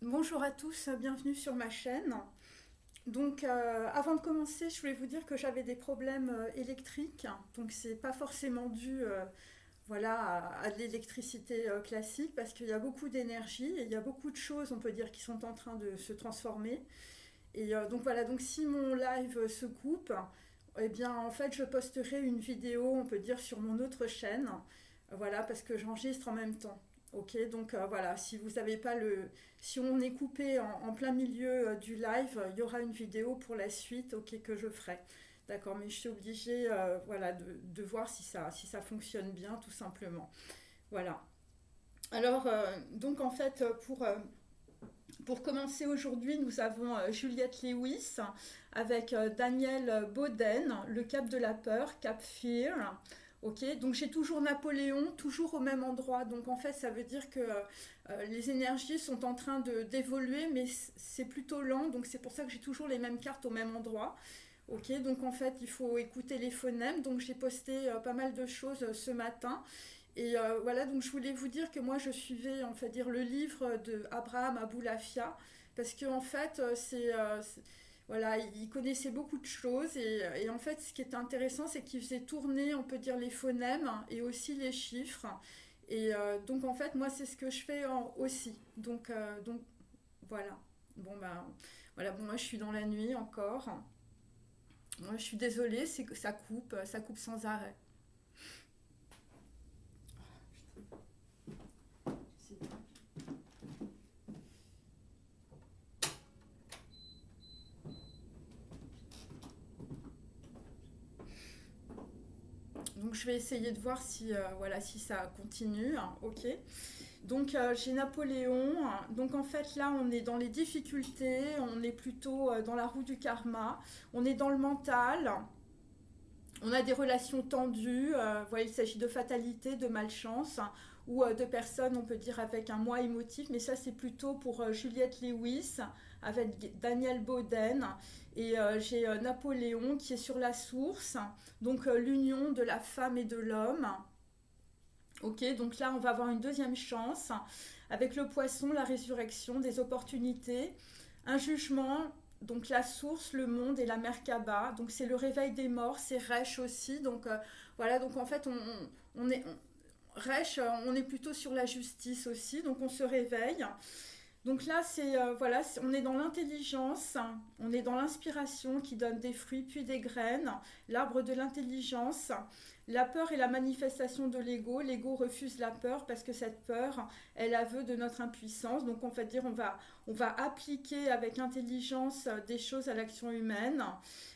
Bonjour à tous, bienvenue sur ma chaîne. Donc, avant de commencer, je voulais vous dire que j'avais des problèmes électriques. Donc, c'est pas forcément dû, voilà, à de l'électricité classique, parce qu'il y a beaucoup d'énergie et il y a beaucoup de choses, on peut dire, qui sont en train de se transformer. Et donc voilà. Donc, si mon live se coupe, eh bien, en fait, je posterai une vidéo, on peut dire, sur mon autre chaîne. Voilà, parce que j'enregistre en même temps. Ok, donc voilà, si vous n'avez pas le. Si on est coupé en plein milieu du live, il y aura une vidéo pour la suite, ok, que je ferai. D'accord, mais je suis obligée, voilà, de voir si ça fonctionne bien, tout simplement. Voilà. Alors, donc en fait, pour commencer aujourd'hui, nous avons Juliette Lewis avec Daniel Boden, Le Cap de la Peur, Cap Fear. Ok, donc j'ai toujours Napoléon, toujours au même endroit. Donc en fait, ça veut dire que les énergies sont en train d'évoluer, mais c'est plutôt lent. Donc c'est pour ça que j'ai toujours les mêmes cartes au même endroit. Ok, donc en fait, il faut écouter les phonèmes. Donc j'ai posté pas mal de choses ce matin. Et voilà, donc je voulais vous dire que moi je suivais, on va dire, le livre de Abraham Aboulafia, parce que en fait, voilà, il connaissait beaucoup de choses, et en fait, ce qui était intéressant, c'est qu'il faisait tourner, on peut dire, les phonèmes et aussi les chiffres. Et donc en fait, moi, c'est ce que je fais aussi. Donc voilà. Bon ben, voilà, bon, moi je suis dans la nuit encore. Moi je suis désolée, c'est que ça coupe sans arrêt. Donc je vais essayer de voir si, voilà, si ça continue, hein, ok. Donc j'ai Napoléon. Donc en fait là on est dans les difficultés, on est plutôt dans la roue du karma, on est dans le mental, on a des relations tendues, voilà, il s'agit de fatalité, de malchance, hein, ou de personnes, on peut dire, avec un moi émotif, mais ça c'est plutôt pour Juliette Lewis, avec Daniel Boden, et j'ai Napoléon qui est sur la source, donc l'union de la femme et de l'homme. Ok, donc là on va avoir une deuxième chance, avec le poisson, la résurrection, des opportunités, un jugement, donc la source, le monde et la Merkaba. Donc c'est le réveil des morts, c'est Resh aussi. Donc voilà, donc en fait on est Resh, on est plutôt sur la justice aussi, donc on se réveille. Donc là, voilà, on est dans l'intelligence, on est dans l'inspiration qui donne des fruits puis des graines, l'arbre de l'intelligence. La peur est la manifestation de l'ego. L'ego refuse la peur parce que cette peur est l'aveu de notre impuissance. Donc on va dire on va appliquer avec intelligence des choses à l'action humaine.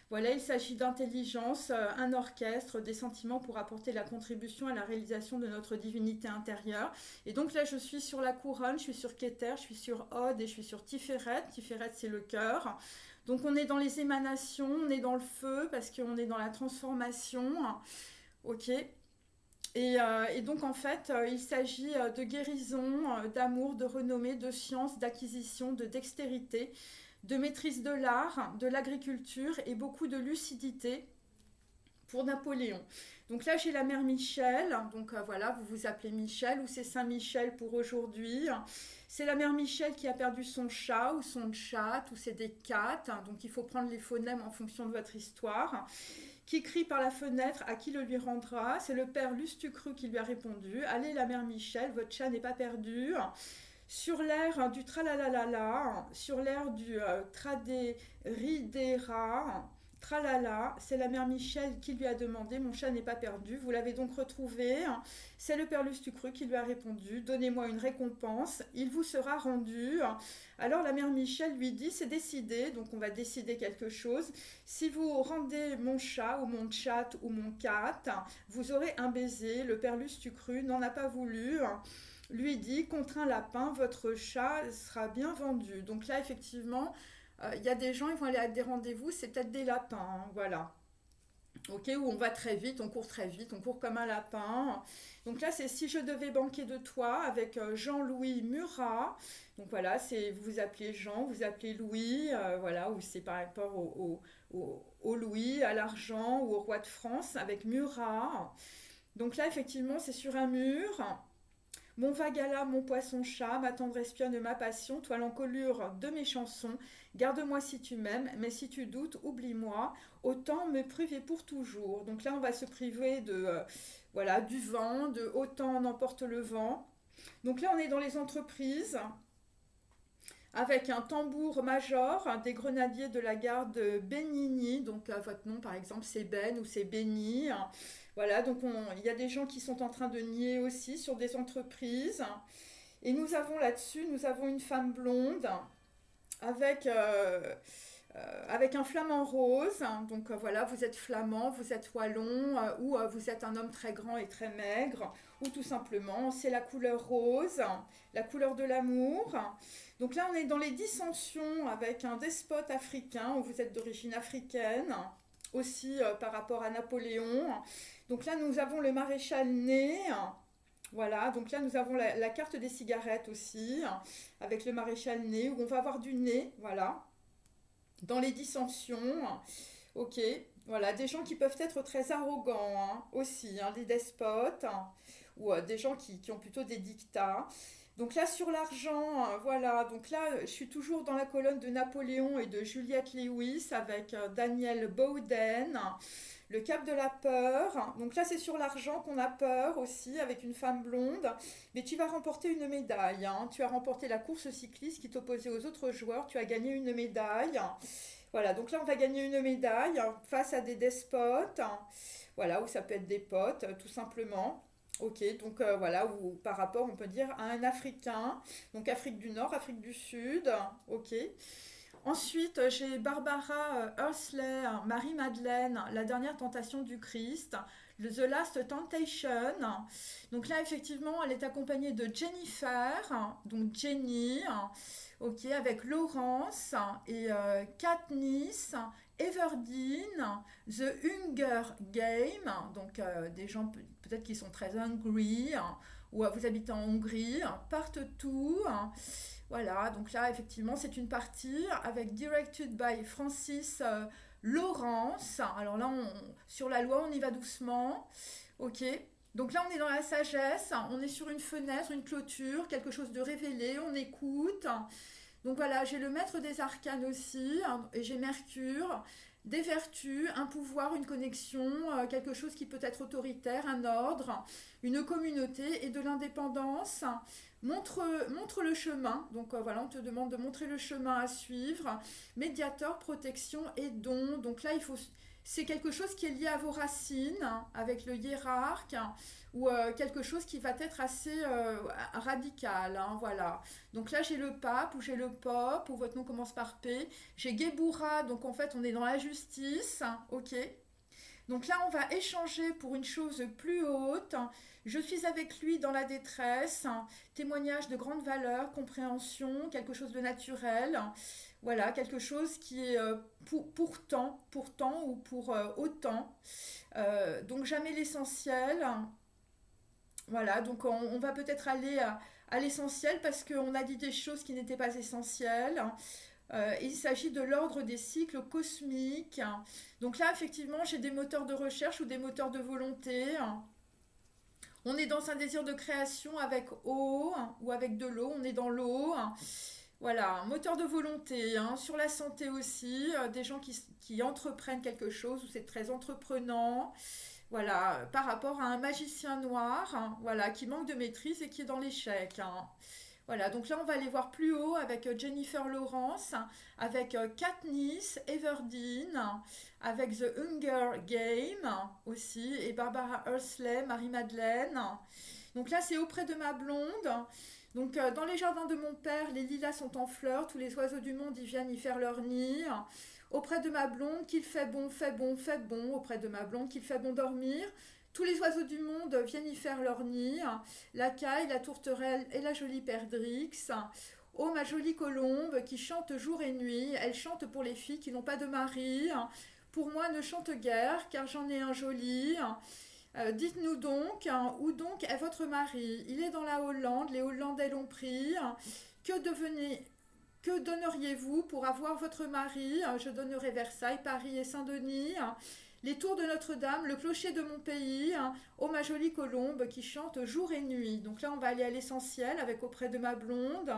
Voilà, il s'agit d'intelligence, un orchestre, des sentiments pour apporter la contribution à la réalisation de notre divinité intérieure. Et donc là, je suis sur la couronne, je suis sur Keter, je suis sur Od et je suis sur Tiferet. Tiferet, c'est le cœur. Donc on est dans les émanations, on est dans le feu parce qu'on est dans la transformation. Ok. Et donc en fait, il s'agit de guérison, d'amour, de renommée, de science, d'acquisition, de dextérité, de maîtrise de l'art, de l'agriculture et beaucoup de lucidité pour Napoléon. Donc là, j'ai la mère Michel. Donc voilà, vous vous appelez Michel ou c'est Saint-Michel pour aujourd'hui. C'est la mère Michel qui a perdu son chat ou son chat ou c'est des cats. Donc il faut prendre les phonèmes en fonction de votre histoire. Qui crie par la fenêtre, à qui le lui rendra. C'est le père Lustucru qui lui a répondu. Allez, la mère Michel, votre chat n'est pas perdu. Sur l'air du tralalala, sur l'air du tradéridera, tralala, c'est la mère Michel qui lui a demandé, mon chat n'est pas perdu, vous l'avez donc retrouvé. C'est le père Lustucru qui lui a répondu, donnez-moi une récompense, il vous sera rendu. Alors la mère Michel lui dit, c'est décidé, donc on va décider quelque chose. Si vous rendez mon chat ou mon chat ou mon cat, vous aurez un baiser. Le père Lustucru n'en a pas voulu, lui dit, contre un lapin, votre chat sera bien vendu. Donc là, effectivement, il y a des gens, ils vont aller à des rendez-vous, c'est peut-être des lapins, hein, voilà. Ok, où on va très vite, on court comme un lapin. Donc là, c'est si je devais banquer de toi avec Jean-Louis Murat. Donc voilà, c'est vous vous appelez Jean, vous appelez Louis, voilà, ou c'est par rapport au Louis, à l'argent ou au roi de France avec Murat. Donc là, effectivement, c'est sur un mur. Mon vagala, mon poisson-chat, ma tendresse pionne, ma passion, toi l'encolure de mes chansons. Garde-moi si tu m'aimes, mais si tu doutes, oublie-moi. Autant me priver pour toujours. Donc là, on va se priver de, voilà, du vent, de autant n'emporte le vent. Donc là, on est dans les entreprises avec un tambour major, des grenadiers de la garde Benigni. Donc votre nom, par exemple, c'est Ben ou c'est Béni. Voilà, donc il y a des gens qui sont en train de nier aussi sur des entreprises. Et nous avons là-dessus, nous avons une femme blonde avec, avec un flamant rose. Donc voilà, vous êtes flamand, vous êtes wallon, ou vous êtes un homme très grand et très maigre, ou tout simplement, c'est la couleur rose, la couleur de l'amour. Donc là, on est dans les dissensions avec un despote africain, où vous êtes d'origine africaine, aussi par rapport à Napoléon. Donc là, nous avons le maréchal Ney. Voilà, donc là nous avons la carte des cigarettes aussi, avec le maréchal Ney, où on va avoir du nez, voilà, dans les dissensions. Ok, voilà, des gens qui peuvent être très arrogants aussi, des despotes, ou des gens qui ont plutôt des dictats. Donc là sur l'argent, voilà, donc là je suis toujours dans la colonne de Napoléon et de Juliette Lewis avec Daniel Bowden. Le cap de la peur. Donc là, c'est sur l'argent qu'on a peur aussi, avec une femme blonde. Mais tu vas remporter une médaille. Tu as remporté la course cycliste qui t'opposait aux autres joueurs. Tu as gagné une médaille. Voilà, donc là, on va gagner une médaille face à des despotes. Voilà, ou ça peut être des potes, tout simplement. Ok, donc voilà, ou par rapport, on peut dire, à un Africain. Donc Afrique du Nord, Afrique du Sud. Ok. Ensuite, j'ai Barbara Hursley, Marie-Madeleine, La dernière tentation du Christ, The Last Temptation. Donc là, effectivement, elle est accompagnée de Jennifer, donc Jenny, ok, avec Laurence et Katniss, Everdeen, The Hunger Game, donc des gens peut-être qui sont très hungry, ou vous habitez en Hongrie, partout. Voilà, donc là, effectivement, c'est une partie avec Directed by Francis Lawrence. Alors là, sur la loi, on y va doucement. Ok. Donc là, on est dans la sagesse. On est sur une fenêtre, une clôture, quelque chose de révélé. On écoute. Donc voilà, j'ai le maître des arcanes aussi. Et j'ai Mercure. Des vertus, un pouvoir, une connexion, quelque chose qui peut être autoritaire, un ordre, une communauté et de l'indépendance. Montre le chemin. Donc voilà, on te demande de montrer le chemin à suivre. Médiateur, protection et don. Donc là, c'est quelque chose qui est lié à vos racines, avec le hiérarque, ou quelque chose qui va être assez radical. Voilà. Donc là, j'ai le pape, ou j'ai le pop, ou votre nom commence par P. J'ai Gebura, donc en fait, on est dans la justice. Ok. Donc là, on va échanger pour une chose plus haute. Je suis avec lui dans la détresse. Témoignage de grande valeur, compréhension, quelque chose de naturel. Voilà, quelque chose qui est pourtant ou pour autant. Donc jamais l'essentiel. Voilà, donc on va peut-être aller à l'essentiel parce qu'on a dit des choses qui n'étaient pas essentielles. Il s'agit de l'ordre des cycles cosmiques. Donc là, effectivement, j'ai des moteurs de recherche ou des moteurs de volonté. On est dans un désir de création avec eau ou avec de l'eau. On est dans l'eau. Voilà, moteur de volonté. Sur la santé aussi, des gens qui entreprennent quelque chose, où c'est très entreprenant. Voilà, par rapport à un magicien noir, voilà, qui manque de maîtrise et qui est dans l'échec. Voilà, donc là on va aller voir plus haut avec Jennifer Lawrence, avec Katniss Everdeen, avec The Hunger Game aussi, et Barbara Hursley, Marie-Madeleine. Donc là c'est auprès de ma blonde. Donc dans les jardins de mon père, les lilas sont en fleurs, tous les oiseaux du monde y viennent y faire leur nid. Auprès de ma blonde, qu'il fait bon, fait bon, fait bon. Auprès de ma blonde, qu'il fait bon dormir. Tous les oiseaux du monde viennent y faire leur nid. La caille, la tourterelle et la jolie perdrix. Oh, ma jolie colombe qui chante jour et nuit. Elle chante pour les filles qui n'ont pas de mari. Pour moi, ne chante guère, car j'en ai un joli. Dites-nous donc, où donc est votre mari? Il est dans la Hollande, les Hollandais l'ont pris. Que devenez, que donneriez-vous pour avoir votre mari? Je donnerai Versailles, Paris et Saint-Denis. les tours de Notre-Dame, le clocher de mon pays, hein, oh ma jolie colombe qui chante jour et nuit. Donc là, on va aller à l'essentiel avec Auprès de ma blonde.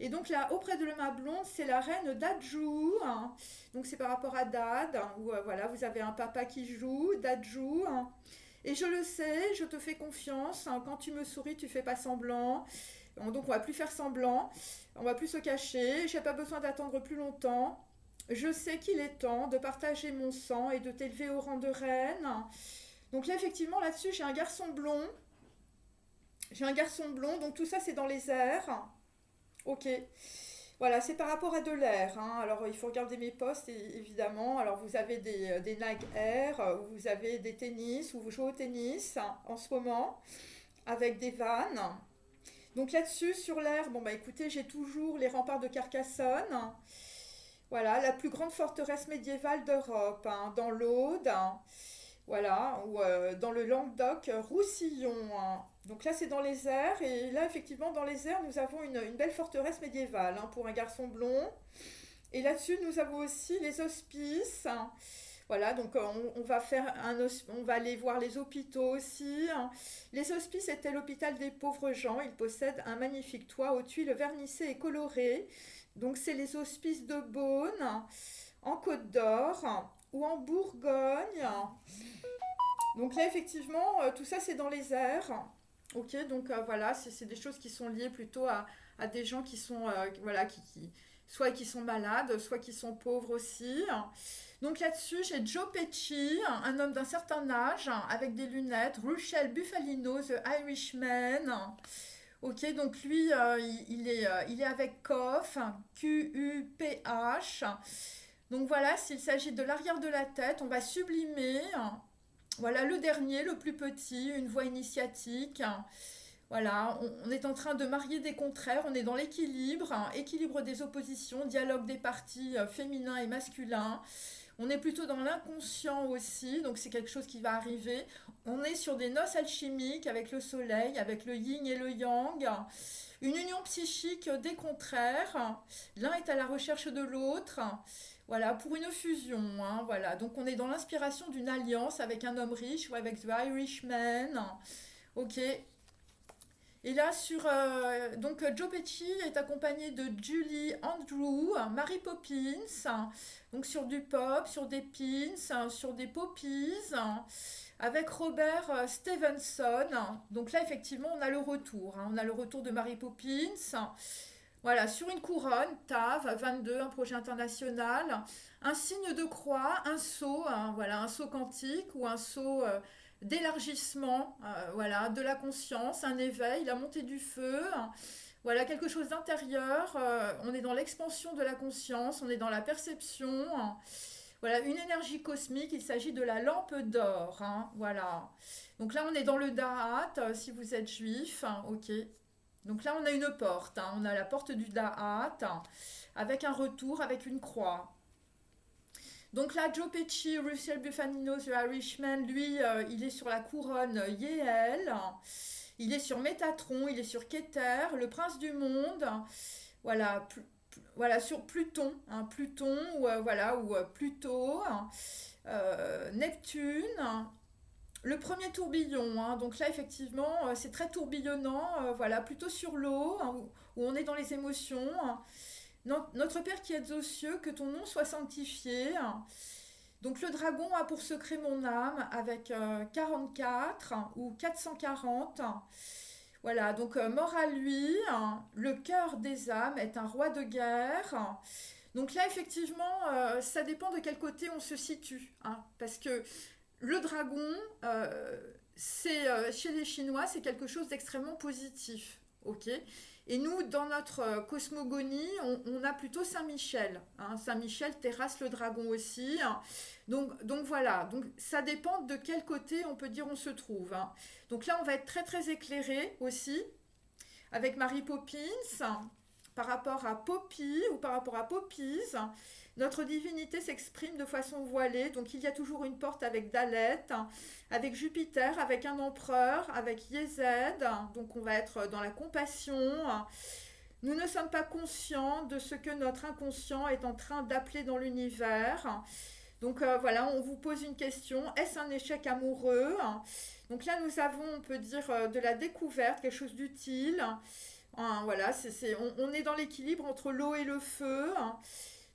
Et donc là, Auprès de ma blonde, c'est la reine Dadjou, hein. Donc c'est par rapport à Dad, hein, où voilà, vous avez un papa qui joue, Dadjou, hein. Et je le sais, je te fais confiance, hein, quand tu me souris, tu fais pas semblant. Donc on va plus faire semblant, on va plus se cacher, j'ai pas besoin d'attendre plus longtemps. Je sais qu'il est temps de partager mon sang et de t'élever au rang de reine. Donc là, effectivement, là-dessus, j'ai un garçon blond. J'ai un garçon blond, donc tout ça, c'est dans les airs. Ok. Voilà, c'est par rapport à de l'air, hein. Alors, il faut regarder mes posts, évidemment. Alors, vous avez des Nike Air, vous avez des tennis, ou vous jouez au tennis en ce moment, avec des vannes. Donc là-dessus, sur l'air, bon, bah écoutez, j'ai toujours les remparts de Carcassonne. Voilà, la plus grande forteresse médiévale d'Europe, hein, dans l'Aude, hein, voilà, ou dans le Languedoc-Roussillon, hein. Donc là, c'est dans les airs, et là, effectivement, dans les airs, nous avons une belle forteresse médiévale, hein, pour un garçon blond. Et là-dessus, nous avons aussi les hospices, hein. Voilà, donc on va on va aller voir les hôpitaux aussi, hein. Les hospices étaient l'hôpital des pauvres gens. Ils possèdent un magnifique toit aux tuiles vernissées et colorées. Donc c'est les hospices de Beaune, en Côte d'Or ou en Bourgogne. Donc là, effectivement, tout ça, c'est dans les airs. Ok, donc voilà, c'est des choses qui sont liées plutôt à des gens qui sont, voilà, soit qui sont malades, soit qui sont pauvres aussi. Donc là-dessus, j'ai Joe Pesci, un homme d'un certain âge, avec des lunettes, Russell Bufalino, The Irishman. Ok, donc lui, il est avec Koff, Quph. Donc voilà, s'il s'agit de l'arrière de la tête, on va sublimer. Voilà, le dernier, le plus petit, une voix initiatique. Voilà, on est en train de marier des contraires, on est dans l'équilibre, hein, équilibre des oppositions, dialogue des partis féminins et masculins. On est plutôt dans l'inconscient aussi, donc c'est quelque chose qui va arriver. On est sur des noces alchimiques avec le soleil, avec le yin et le yang. Une union psychique des contraires. L'un est à la recherche de l'autre. Voilà, pour une fusion, hein, voilà. Donc on est dans l'inspiration d'une alliance avec un homme riche ou avec The Irishman. Ok. Et là, donc Joe Pesci est accompagné de Julie Andrews, Mary Poppins, donc sur du pop, sur des pins, sur des poppies, avec Robert Stevenson. Donc là, effectivement, on a le retour, hein. On a le retour de Mary Poppins. Voilà, sur une couronne, TAV 22, un projet international, un signe de croix, un sceau, hein, voilà, un sceau quantique ou un sceau d'élargissement, voilà, de la conscience, un éveil, la montée du feu, hein, voilà, quelque chose d'intérieur. On est dans l'expansion de la conscience, on est dans la perception, hein, voilà, une énergie cosmique. Il s'agit de la lampe d'or, hein, voilà. Donc là, on est dans le Da'at, si vous êtes juif, hein, ok. Donc là, on a une porte, hein, on a la porte du Da'at, hein, avec un retour, avec une croix. Donc là, Joe Pesci, Russell Bufalino, The Irishman, lui, il est sur la couronne Yéel, il est sur Métatron, il est sur Keter, le prince du monde, voilà, voilà sur Pluton, hein, Pluton, voilà, ou Pluto, Neptune, le premier tourbillon, hein. Donc là, effectivement, c'est très tourbillonnant, voilà, plutôt sur l'eau, hein, où on est dans les émotions, hein. Notre Père qui êtes aux cieux, que ton nom soit sanctifié. Donc le dragon a pour secret mon âme avec 44 ou 440. Voilà, donc mort à lui, le cœur des âmes est un roi de guerre. Donc là, effectivement, ça dépend de quel côté on se situe, hein, parce que le dragon, chez les Chinois, c'est quelque chose d'extrêmement positif. Ok. Et nous, dans notre cosmogonie, on a plutôt Saint-Michel, hein. Saint-Michel terrasse le dragon aussi, hein. Donc voilà, donc ça dépend de quel côté on peut dire on se trouve, hein. Donc là, on va être très très éclairé aussi, avec Mary Poppins, par rapport à Poppy ou par rapport à Poppies. Notre divinité s'exprime de façon voilée, donc il y a toujours une porte avec Dalet, avec Jupiter, avec un empereur, avec Yézed, donc on va être dans la compassion. Nous ne sommes pas conscients de ce que notre inconscient est en train d'appeler dans l'univers. Donc voilà, on vous pose une question. Est-ce un échec amoureux? Donc là, nous avons, on peut dire, de la découverte, quelque chose d'utile. Voilà, on est dans l'équilibre entre l'eau et le feu.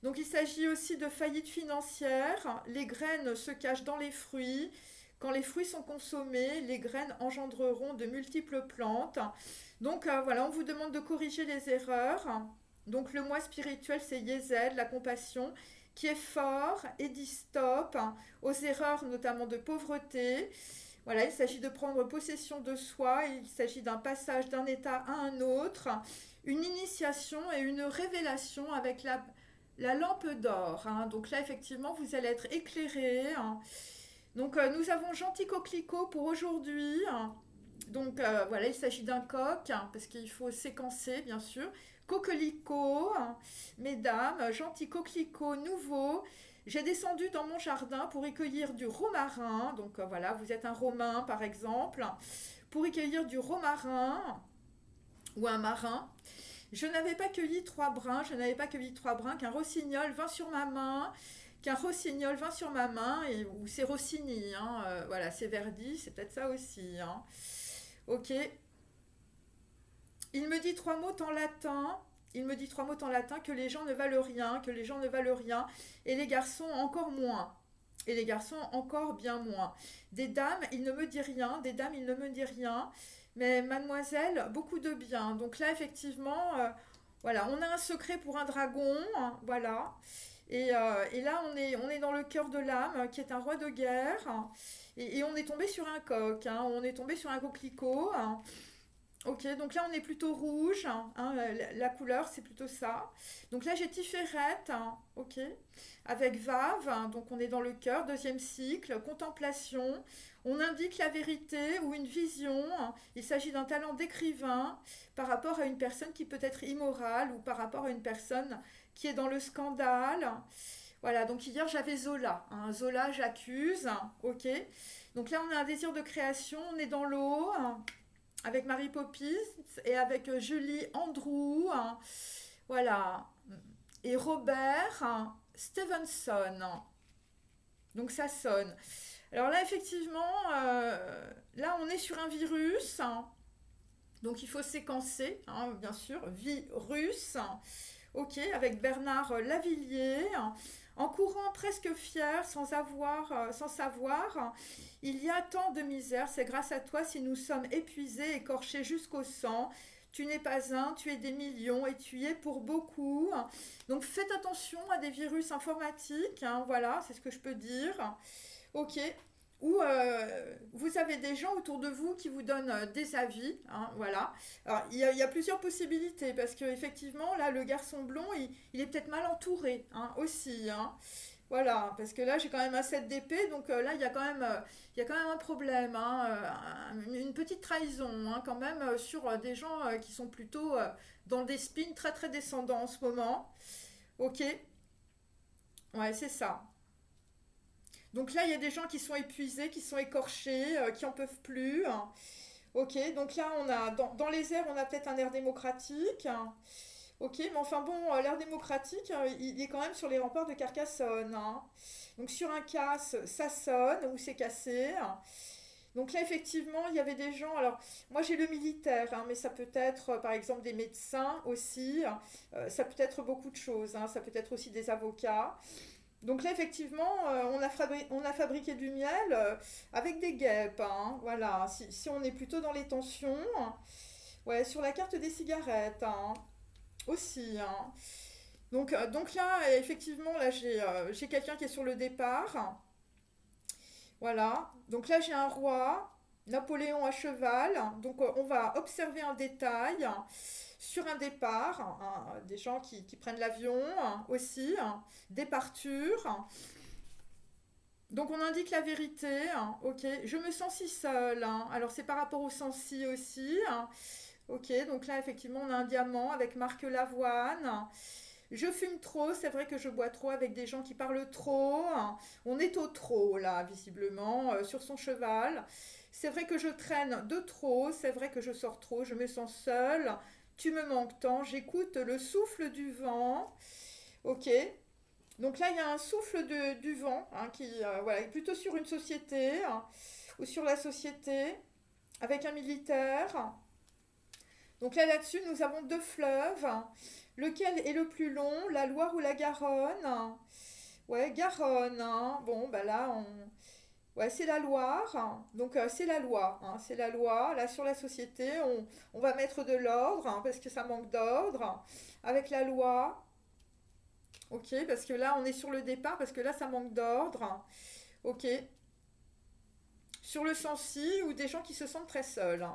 Donc il s'agit aussi de faillite financière. Les graines se cachent dans les fruits. Quand les fruits sont consommés, les graines engendreront de multiples plantes. Donc voilà, on vous demande de corriger les erreurs. Donc le moi spirituel, c'est Yézed, la compassion, qui est fort et dit stop aux erreurs notamment de pauvreté. Voilà, il s'agit de prendre possession de soi, il s'agit d'un passage d'un état à un autre, une initiation et une révélation avec la lampe d'or. Donc là, effectivement, vous allez être éclairé. Donc nous avons Gentil Coquelicot pour aujourd'hui. Donc voilà, il s'agit d'un coq, parce qu'il faut séquencer, bien sûr. Coquelicot, mesdames, Gentil Coquelicot nouveau. J'ai descendu dans mon jardin pour y cueillir du romarin. Donc voilà, vous êtes un romain par exemple. Pour y cueillir du romarin ou un marin. Je n'avais pas cueilli trois brins, qu'un rossignol vint sur ma main, ou c'est Rossini, voilà, c'est Verdi, c'est peut-être ça aussi. Ok. Il me dit trois mots en latin. Que les gens ne valent rien, et les garçons encore moins. Et les garçons encore bien moins. Des dames, il ne me dit rien, mais mademoiselle, beaucoup de bien. Donc là, effectivement, voilà, on a un secret pour un dragon, voilà. Et là, on est dans le cœur de l'âme, qui est un roi de guerre. Et on est tombé sur un coq, on est tombé sur un coquelicot. Ok, donc là on est plutôt rouge, la couleur c'est plutôt ça. Donc là j'ai Tiferet, ok, avec Vave, donc on est dans le cœur, deuxième cycle, contemplation. On indique la vérité ou une vision. Il s'agit d'un talent d'écrivain par rapport à une personne qui peut être immorale ou par rapport à une personne qui est dans le scandale. Voilà, donc hier j'avais Zola. Zola, j'accuse, ok. Donc là on a un désir de création, on est dans l'eau, avec Mary Poppins et avec Julie Andrew, voilà, et Robert Stevenson. Donc ça sonne. Alors là, effectivement, là on est sur un virus, donc il faut séquencer, bien sûr, virus, ok, avec Bernard Lavillier. En courant presque fier, sans savoir, il y a tant de misère, c'est grâce à toi si nous sommes épuisés, écorchés jusqu'au sang. Tu n'es pas un, tu es des millions et tu y es pour beaucoup. Donc faites attention à des virus informatiques, voilà, c'est ce que je peux dire. Ok. Ou vous avez des gens autour de vous qui vous donnent des avis, voilà. Alors il y a plusieurs possibilités parce que effectivement là le garçon blond il est peut-être mal entouré aussi, voilà, parce que là j'ai quand même un 7 d'épée, donc là il y a quand même un problème, une petite trahison, quand même sur des gens qui sont plutôt dans des spins très très descendants en ce moment. Ok, ouais c'est ça. Donc là, il y a des gens qui sont épuisés, qui sont écorchés, qui en peuvent plus. Ok, donc là, dans les airs, on a peut-être un air démocratique. Ok, mais enfin bon, l'air démocratique, il est quand même sur les remparts de Carcassonne. Donc sur un casse, ça sonne ou c'est cassé. Donc là, effectivement, il y avait des gens. Alors, moi, j'ai le militaire, mais ça peut être, par exemple, des médecins aussi. Ça peut être beaucoup de choses. Ça peut être aussi des avocats. Donc là, effectivement, on a fabriqué du miel avec des guêpes, voilà. Si on est plutôt dans les tensions, ouais, sur la carte des cigarettes, aussi. Donc là, effectivement, là, j'ai quelqu'un qui est sur le départ, voilà. Donc là, j'ai un roi, Napoléon à cheval. Donc on va observer un détail sur un départ, des gens qui prennent l'avion aussi, départure. Donc on indique la vérité, ok. Je me sens si seule, alors c'est par rapport au sensi aussi, ok. Donc là effectivement on a un diamant avec Marc Lavoine. Je fume trop, c'est vrai que je bois trop avec des gens qui parlent trop. On est au trop là, visiblement, sur son cheval. C'est vrai que je traîne de trop, c'est vrai que je sors trop, je me sens seule. Tu me manques tant, j'écoute le souffle du vent. Ok. Donc là, il y a un souffle du vent qui voilà, est plutôt sur une société ou sur la société avec un militaire. Donc là-dessus, nous avons deux fleuves. Lequel est le plus long, la Loire ou la Garonne? Ouais, Garonne. Bon, bah là, ouais, c'est la Loire. Donc c'est la loi. C'est la loi. Là, sur la société, on va mettre de l'ordre parce que ça manque d'ordre. Avec la loi. Ok, parce que là, on est sur le départ, parce que là, ça manque d'ordre. Ok. Sur le Sancy, ou des gens qui se sentent très seuls.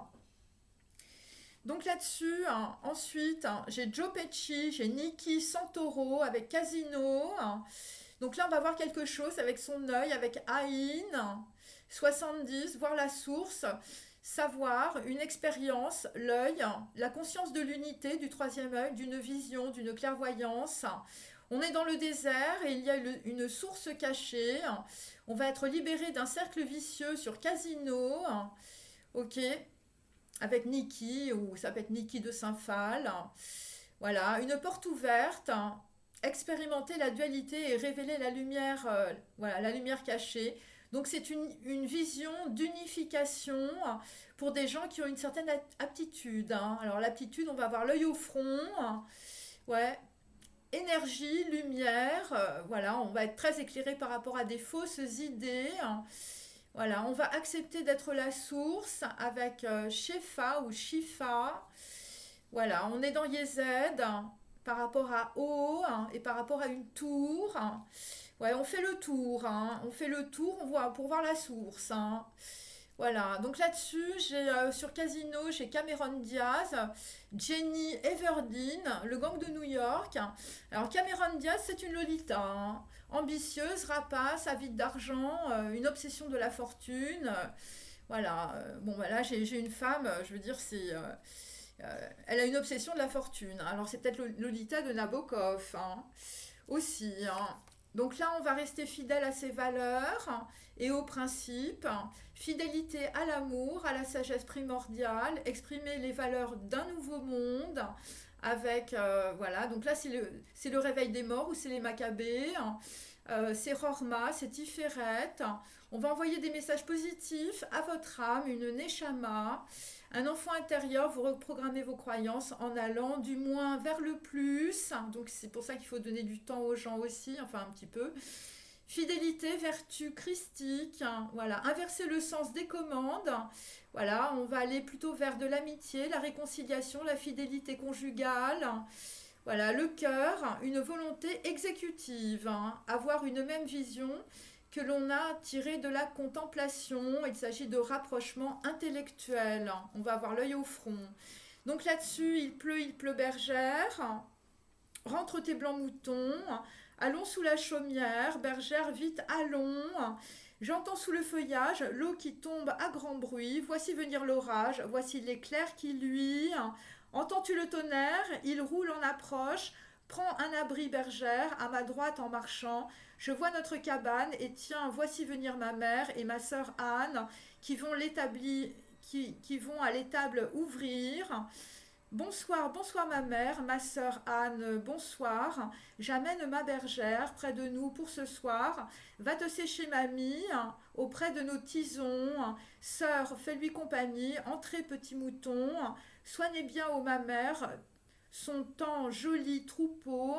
Donc là-dessus, ensuite, j'ai Joe Pesci, j'ai Nicky Santoro avec Casino. Donc là, on va voir quelque chose avec son œil, avec Aïn, 70, voir la source, savoir, une expérience, l'œil, la conscience de l'unité, du troisième œil, d'une vision, d'une clairvoyance. On est dans le désert et il y a une source cachée. On va être libéré d'un cercle vicieux sur Casino. Ok, avec Niki, ou ça peut être Niki de Saint-Phal. Voilà, une porte ouverte, expérimenter la dualité et révéler la lumière, voilà, la lumière cachée. Donc c'est une vision d'unification pour des gens qui ont une certaine aptitude. Alors l'aptitude, on va avoir l'œil au front, ouais, énergie, lumière, voilà, on va être très éclairé par rapport à des fausses idées. Voilà, on va accepter d'être la source avec Shefa ou Shifa. Voilà, on est dans Yezed par rapport à O et par rapport à une tour. Ouais, on fait le tour, on fait le tour, on voit pour voir la source. Voilà, donc là-dessus, j'ai sur Casino, j'ai Cameron Diaz, Jenny Everdeen, le gang de New York. Alors Cameron Diaz, c'est une Lolita, ambitieuse, rapace, avide d'argent, une obsession de la fortune. Voilà, bon bah là j'ai une femme, je veux dire, elle a une obsession de la fortune. Alors c'est peut-être Lolita de Nabokov aussi. Donc là, on va rester fidèle à ses valeurs et aux principes. Fidélité à l'amour, à la sagesse primordiale, exprimer les valeurs d'un nouveau monde avec, voilà, donc là c'est le réveil des morts ou c'est les Maccabées, c'est Rorma, c'est Tiferet. On va envoyer des messages positifs à votre âme, une Neshama, un enfant intérieur, vous reprogrammez vos croyances en allant du moins vers le plus, donc c'est pour ça qu'il faut donner du temps aux gens aussi, enfin un petit peu. Fidélité, vertu christique, voilà, inverser le sens des commandes, voilà, on va aller plutôt vers de l'amitié, la réconciliation, la fidélité conjugale, voilà, le cœur, une volonté exécutive, avoir une même vision que l'on a tirée de la contemplation, il s'agit de rapprochement intellectuel, on va avoir l'œil au front. Donc là-dessus, il pleut bergère, rentre tes blancs moutons, allons sous la chaumière, bergère, vite, allons. J'entends sous le feuillage l'eau qui tombe à grand bruit. Voici venir l'orage, voici l'éclair qui luit. Entends-tu le tonnerre? Il roule en approche. Prends un abri, bergère, à ma droite en marchant. Je vois notre cabane et tiens, voici venir ma mère et ma sœur Anne qui vont qui vont à l'étable ouvrir. Bonsoir, bonsoir ma mère, ma sœur Anne, bonsoir. J'amène ma bergère près de nous pour ce soir. Va te sécher mamie, auprès de nos tisons. Sœur, fais-lui compagnie, entrez petit mouton. Soignez bien ô ma mère son temps joli troupeau.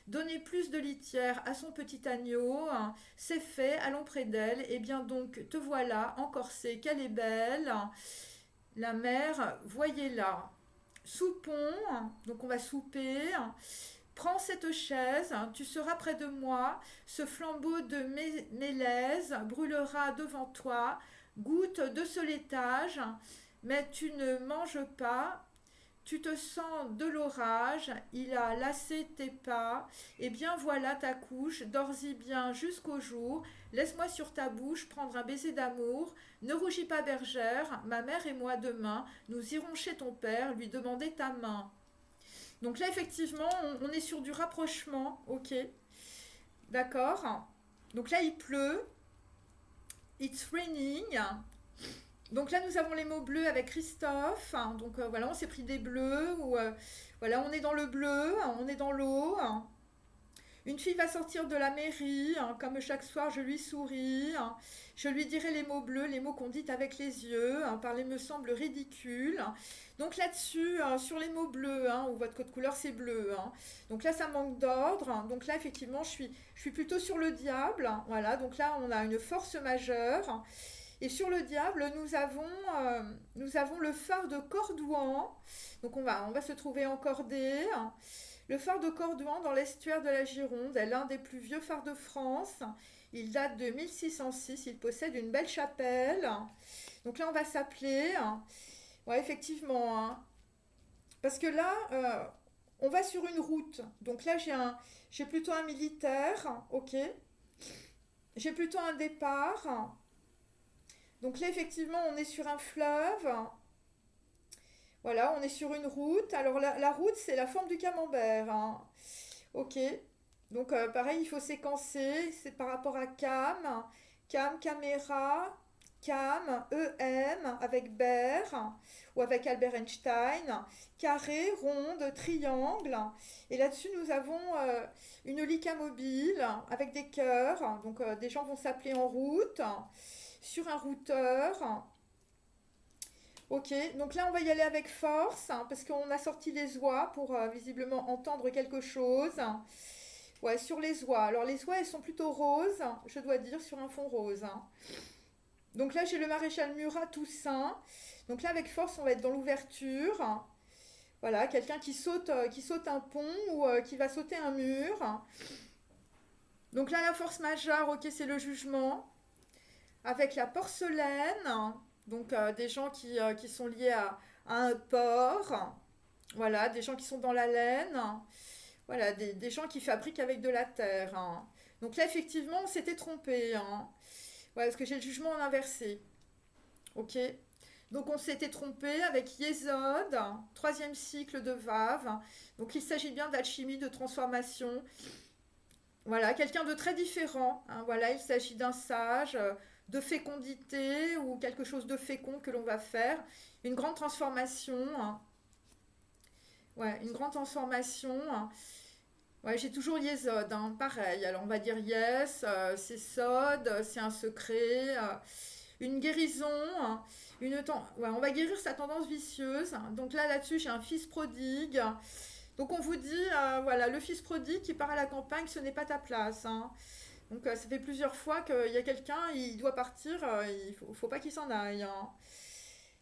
Donnez plus de litière à son petit agneau. C'est fait, allons près d'elle. Eh bien donc, te voilà, encorsée, qu'elle est belle. La mère, voyez-la. Soupons, donc on va souper. Prends cette chaise, tu seras près de moi. Ce flambeau de mélèze brûlera devant toi. Goûte de ce laitage, mais tu ne manges pas. Tu te sens de l'orage, il a lassé tes pas. Eh bien voilà ta couche, dors-y bien jusqu'au jour. Laisse-moi sur ta bouche prendre un baiser d'amour. Ne rougis pas bergère, ma mère et moi demain, nous irons chez ton père lui demander ta main. Donc là effectivement, on est sur du rapprochement, ok. D'accord. Donc là il pleut. It's raining. Donc là, nous avons les mots bleus avec Christophe. Donc voilà, on s'est pris des bleus. Voilà, on est dans le bleu, on est dans l'eau. Une fille va sortir de la mairie, hein, comme chaque soir je lui souris, hein. Je lui dirai les mots bleus, les mots qu'on dit avec les yeux, hein, parler me semble ridicule. Donc là-dessus, hein, sur les mots bleus, hein, où votre code couleur c'est bleu, hein. Donc là ça manque d'ordre, hein. Donc là effectivement je suis plutôt sur le diable, hein. Voilà, donc là on a une force majeure. Et sur le diable, nous avons le phare de Cordouan. Donc on va se trouver en cordée. Le phare de Cordouan dans l'estuaire de la Gironde est l'un des plus vieux phares de France. Il date de 1606. Il possède une belle chapelle. Donc là, on va s'appeler. Ouais, effectivement, hein. Parce que là, on va sur une route. Donc là, j'ai plutôt un militaire. Ok. J'ai plutôt un départ. Donc là, effectivement, on est sur un fleuve. Voilà, on est sur une route. Alors la route, c'est la forme du camembert, hein. Ok. Donc pareil, il faut séquencer. C'est par rapport à cam. Cam, caméra. Cam, EM, avec Baer, ou avec Albert Einstein. Carré, ronde, triangle. Et là-dessus, nous avons une lica mobile avec des cœurs. Donc des gens vont s'appeler en route. Sur un routeur. Ok, donc là on va y aller avec force, hein, parce qu'on a sorti les oies pour visiblement entendre quelque chose. Ouais, sur les oies. Alors les oies elles sont plutôt roses, je dois dire, sur un fond rose, hein. Donc là j'ai le maréchal Murat Toussaint. Donc là avec force on va être dans l'ouverture. Voilà, quelqu'un qui saute un pont ou qui va sauter un mur. Donc là la force majeure, ok, c'est le jugement. Avec la porcelaine, donc des gens qui sont liés à un port, voilà, des gens qui sont dans la laine, voilà, des gens qui fabriquent avec de la terre, hein. Donc là, effectivement, on s'était trompé, hein. Voilà, parce que j'ai le jugement en inversé. Ok. Donc on s'était trompé avec Yesod, troisième cycle de Vave. Donc il s'agit bien d'alchimie, de transformation. Voilà, quelqu'un de très différent, hein. Voilà, il s'agit d'un sage, de fécondité ou quelque chose de fécond que l'on va faire. Une grande transformation, hein. Ouais, une grande transformation, hein. Ouais, j'ai toujours Yesod, hein, pareil. Alors on va dire yes, c'est Sod, c'est un secret, une guérison, hein, ouais, on va guérir sa tendance vicieuse. Donc là-dessus, j'ai un fils prodigue. Donc on vous dit, voilà, le fils prodigue qui part à la campagne, ce n'est pas ta place, hein. Donc ça fait plusieurs fois qu'il y a quelqu'un, il doit partir, il faut pas qu'il s'en aille, hein.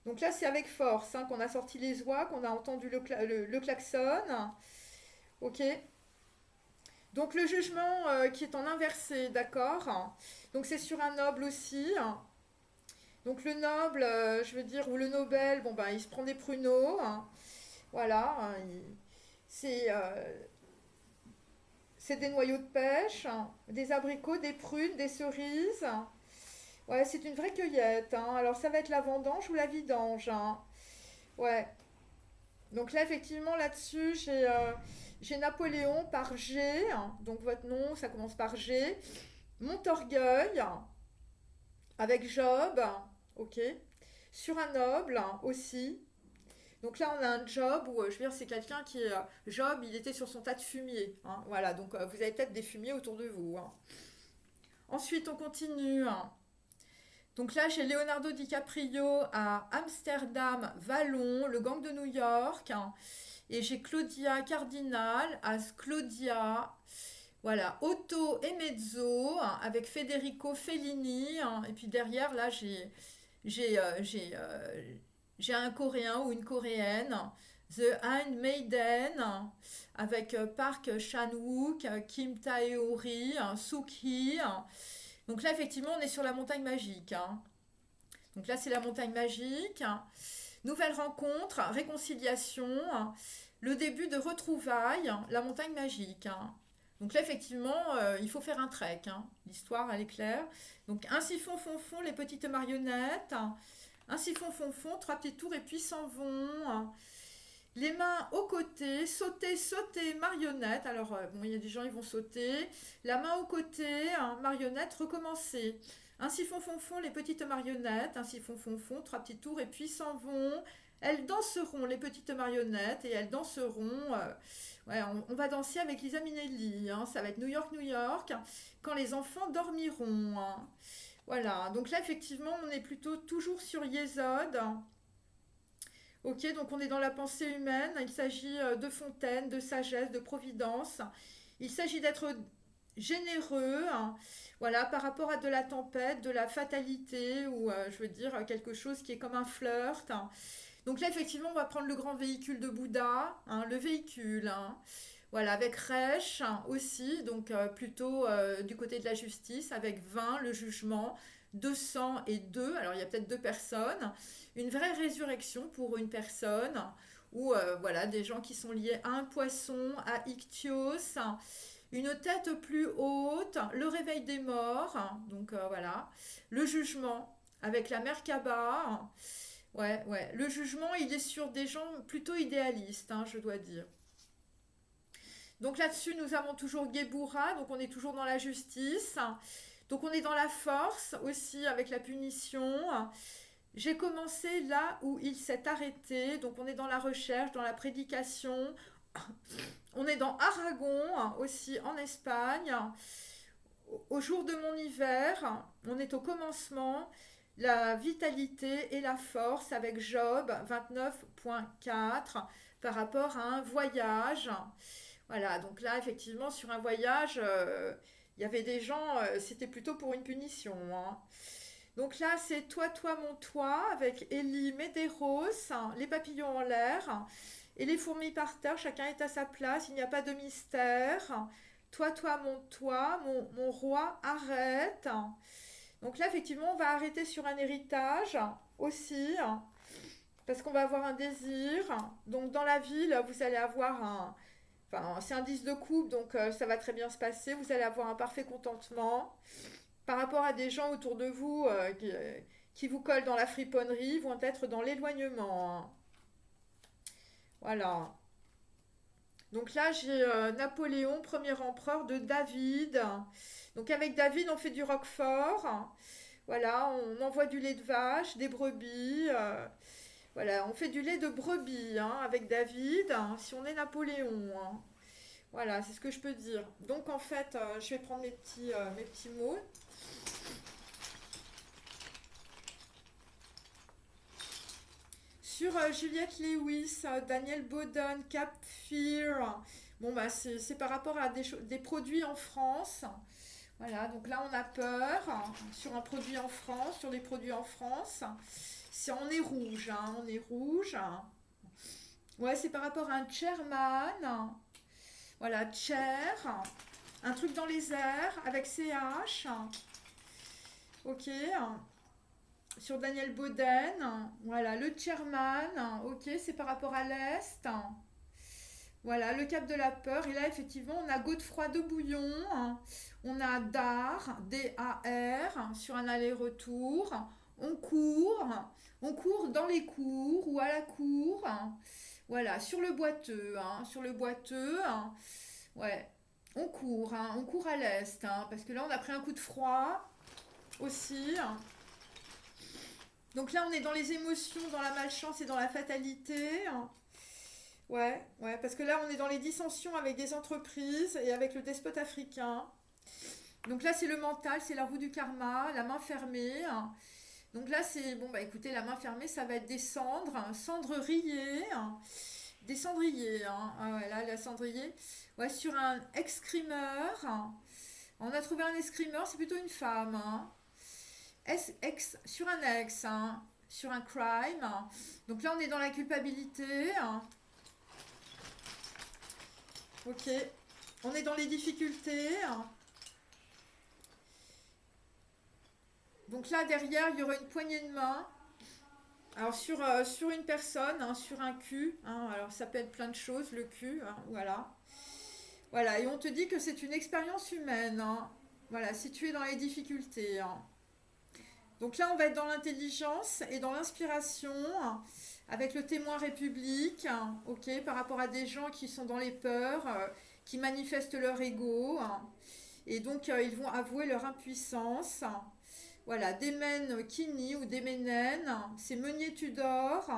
Donc là c'est avec force, hein, qu'on a sorti les oies, qu'on a entendu le klaxon. Ok. Donc le jugement qui est en inversé, d'accord. Donc c'est sur un noble aussi. Donc le noble, je veux dire, ou le Nobel, bon ben il se prend des pruneaux, hein. Voilà, hein, c'est des noyaux de pêche, hein, des abricots, des prunes, des cerises. Ouais, c'est une vraie cueillette, hein. Alors ça va être la vendange ou la vidange, hein. Ouais. Donc là, effectivement, là-dessus, j'ai Napoléon par G, hein. Donc votre nom, ça commence par G. Montorgueil, avec Job, ok. Sur un noble, aussi. Donc là, on a un job où, je veux dire, c'est quelqu'un qui est... Job, il était sur son tas de fumier, hein. Voilà, donc vous avez peut-être des fumiers autour de vous, hein. Ensuite, on continue, hein. Donc là, j'ai Leonardo DiCaprio à Amsterdam, Vallon, le gang de New York, hein. Et j'ai Claudia Cardinal à Claudia. Voilà, Otto et Mezzo, hein, avec Federico Fellini, hein. Et puis derrière, là, j'ai, euh, j'ai, euh, j'ai un Coréen ou une Coréenne. The Handmaiden, hein, avec Park Chan-wook, Kim Tae-hori, Suk-hee, hein. Donc là, effectivement, on est sur la montagne magique, hein. Donc là, c'est la montagne magique. Nouvelle rencontre, réconciliation, le début de retrouvailles, la montagne magique, hein. Donc là, effectivement, il faut faire un trek, hein. L'histoire, elle est claire. Donc un siphon fond fond, les petites marionnettes. Un siphon fond fond, trois petits tours et puis s'en vont. Les mains aux côtés, sauter, sauter, marionnette. Alors, bon, il y a des gens, ils vont sauter. La main aux côtés, hein, marionnette, recommencer. Un siphon fond fond, les petites marionnettes. Un siphon fond fond, trois petits tours et puis s'en vont. elles danseront, les petites marionnettes, et elles danseront. Ouais, on va danser avec Lisa Minnelli, hein, ça va être New York, New York, quand les enfants dormiront, hein. Voilà, donc là, effectivement, on est plutôt toujours sur Yesod. Ok, donc on est dans la pensée humaine. Il s'agit de fontaine, de sagesse, de providence. Il s'agit d'être généreux, hein, voilà, par rapport à de la tempête, de la fatalité, ou je veux dire quelque chose qui est comme un flirt, hein. Donc là, effectivement, on va prendre le grand véhicule de Bouddha, hein, le véhicule, hein. Voilà, avec Resh hein, aussi, donc plutôt du côté de la justice, avec 20, le jugement, 200 et 2, alors il y a peut-être deux personnes, une vraie résurrection pour une personne, ou voilà, des gens qui sont liés à un poisson, à Ichthys, une tête plus haute, le réveil des morts, donc voilà, le jugement avec la Merkaba, ouais, ouais, le jugement il est sur des gens plutôt idéalistes, hein, je dois dire. Donc là-dessus, nous avons toujours Gebura, donc on est toujours dans la justice. Donc on est dans la force aussi avec la punition. J'ai commencé là où il s'est arrêté, donc on est dans la recherche, dans la prédication. On est dans Aragon aussi en Espagne. Au jour de mon hiver, on est au commencement, la vitalité et la force avec Job 29.4 par rapport à un voyage. Voilà, donc là, effectivement, sur un voyage, il y avait des gens, c'était plutôt pour une punition, hein. Donc là, c'est Toi, toi, mon toi, avec Ellie Medeiros, hein, les papillons en l'air, hein, et les fourmis par terre, chacun est à sa place, il n'y a pas de mystère. Toi, mon toi, mon roi, arrête. Donc là, effectivement, on va arrêter sur un héritage aussi, hein, parce qu'on va avoir un désir. Donc dans la ville, vous allez avoir un, enfin, c'est un 10 de coupe, donc ça va très bien se passer. Vous allez avoir un parfait contentement. Par rapport à des gens autour de vous qui vous collent dans la friponnerie, vont être dans l'éloignement, hein. Voilà. Donc là, j'ai Napoléon, premier empereur de David. Donc avec David, on fait du roquefort. Voilà, on envoie du lait de vache, des brebis. Voilà, on fait du lait de brebis hein, avec David, hein, si on est Napoléon, hein. Voilà, c'est ce que je peux dire. Donc en fait, je vais prendre mes petits mots. Sur Juliette Lewis, Daniel Bowden, Cap Fear. Bon, bah, c'est par rapport à des produits en France. Voilà, donc là, on a peur sur un produit en France, sur des produits en France. On est rouge, hein, on est rouge. Ouais, c'est par rapport à un chairman. Voilà, chair. Un truc dans les airs avec CH. Ok. Sur Daniel Bowden. Voilà, le chairman. Ok, c'est par rapport à l'Est. Voilà, le cap de la peur. Et là, effectivement, on a Godefroy de Bouillon. On a Dar, D-A-R, sur un aller-retour. On court. On court dans les cours ou à la cour. Voilà, sur le boiteux. Sur le boiteux. Ouais, on court à l'Est. Parce que là, on a pris un coup de froid aussi. Donc là, on est dans les émotions, dans la malchance et dans la fatalité. Ouais, ouais, parce que là, on est dans les dissensions avec des entreprises et avec le despote africain. Donc là, c'est le mental, c'est la roue du karma, la main fermée. Donc là, c'est, bon, bah écoutez, la main fermée, ça va être des cendres, cendriers, des cendriers. Ah ouais, là, la cendrier. Ouais, sur un escrimeur. On a trouvé un escrimeur, c'est plutôt une femme, hein. Sur un ex, hein, sur un crime. Donc là, on est dans la culpabilité. Ok. On est dans les difficultés. Donc là, derrière, il y aura une poignée de main. Alors sur une personne, hein, sur un cul. Alors ça peut être plein de choses, le cul. Voilà. Voilà. Et on te dit que c'est une expérience humaine, hein. Voilà, située dans les difficultés, hein. Donc là, on va être dans l'intelligence et dans l'inspiration, avec le témoin république, ok, par rapport à des gens qui sont dans les peurs, qui manifestent leur ego, et donc ils vont avouer leur impuissance. Voilà, Demen Kini ou Demenen, c'est Meunier Tudor.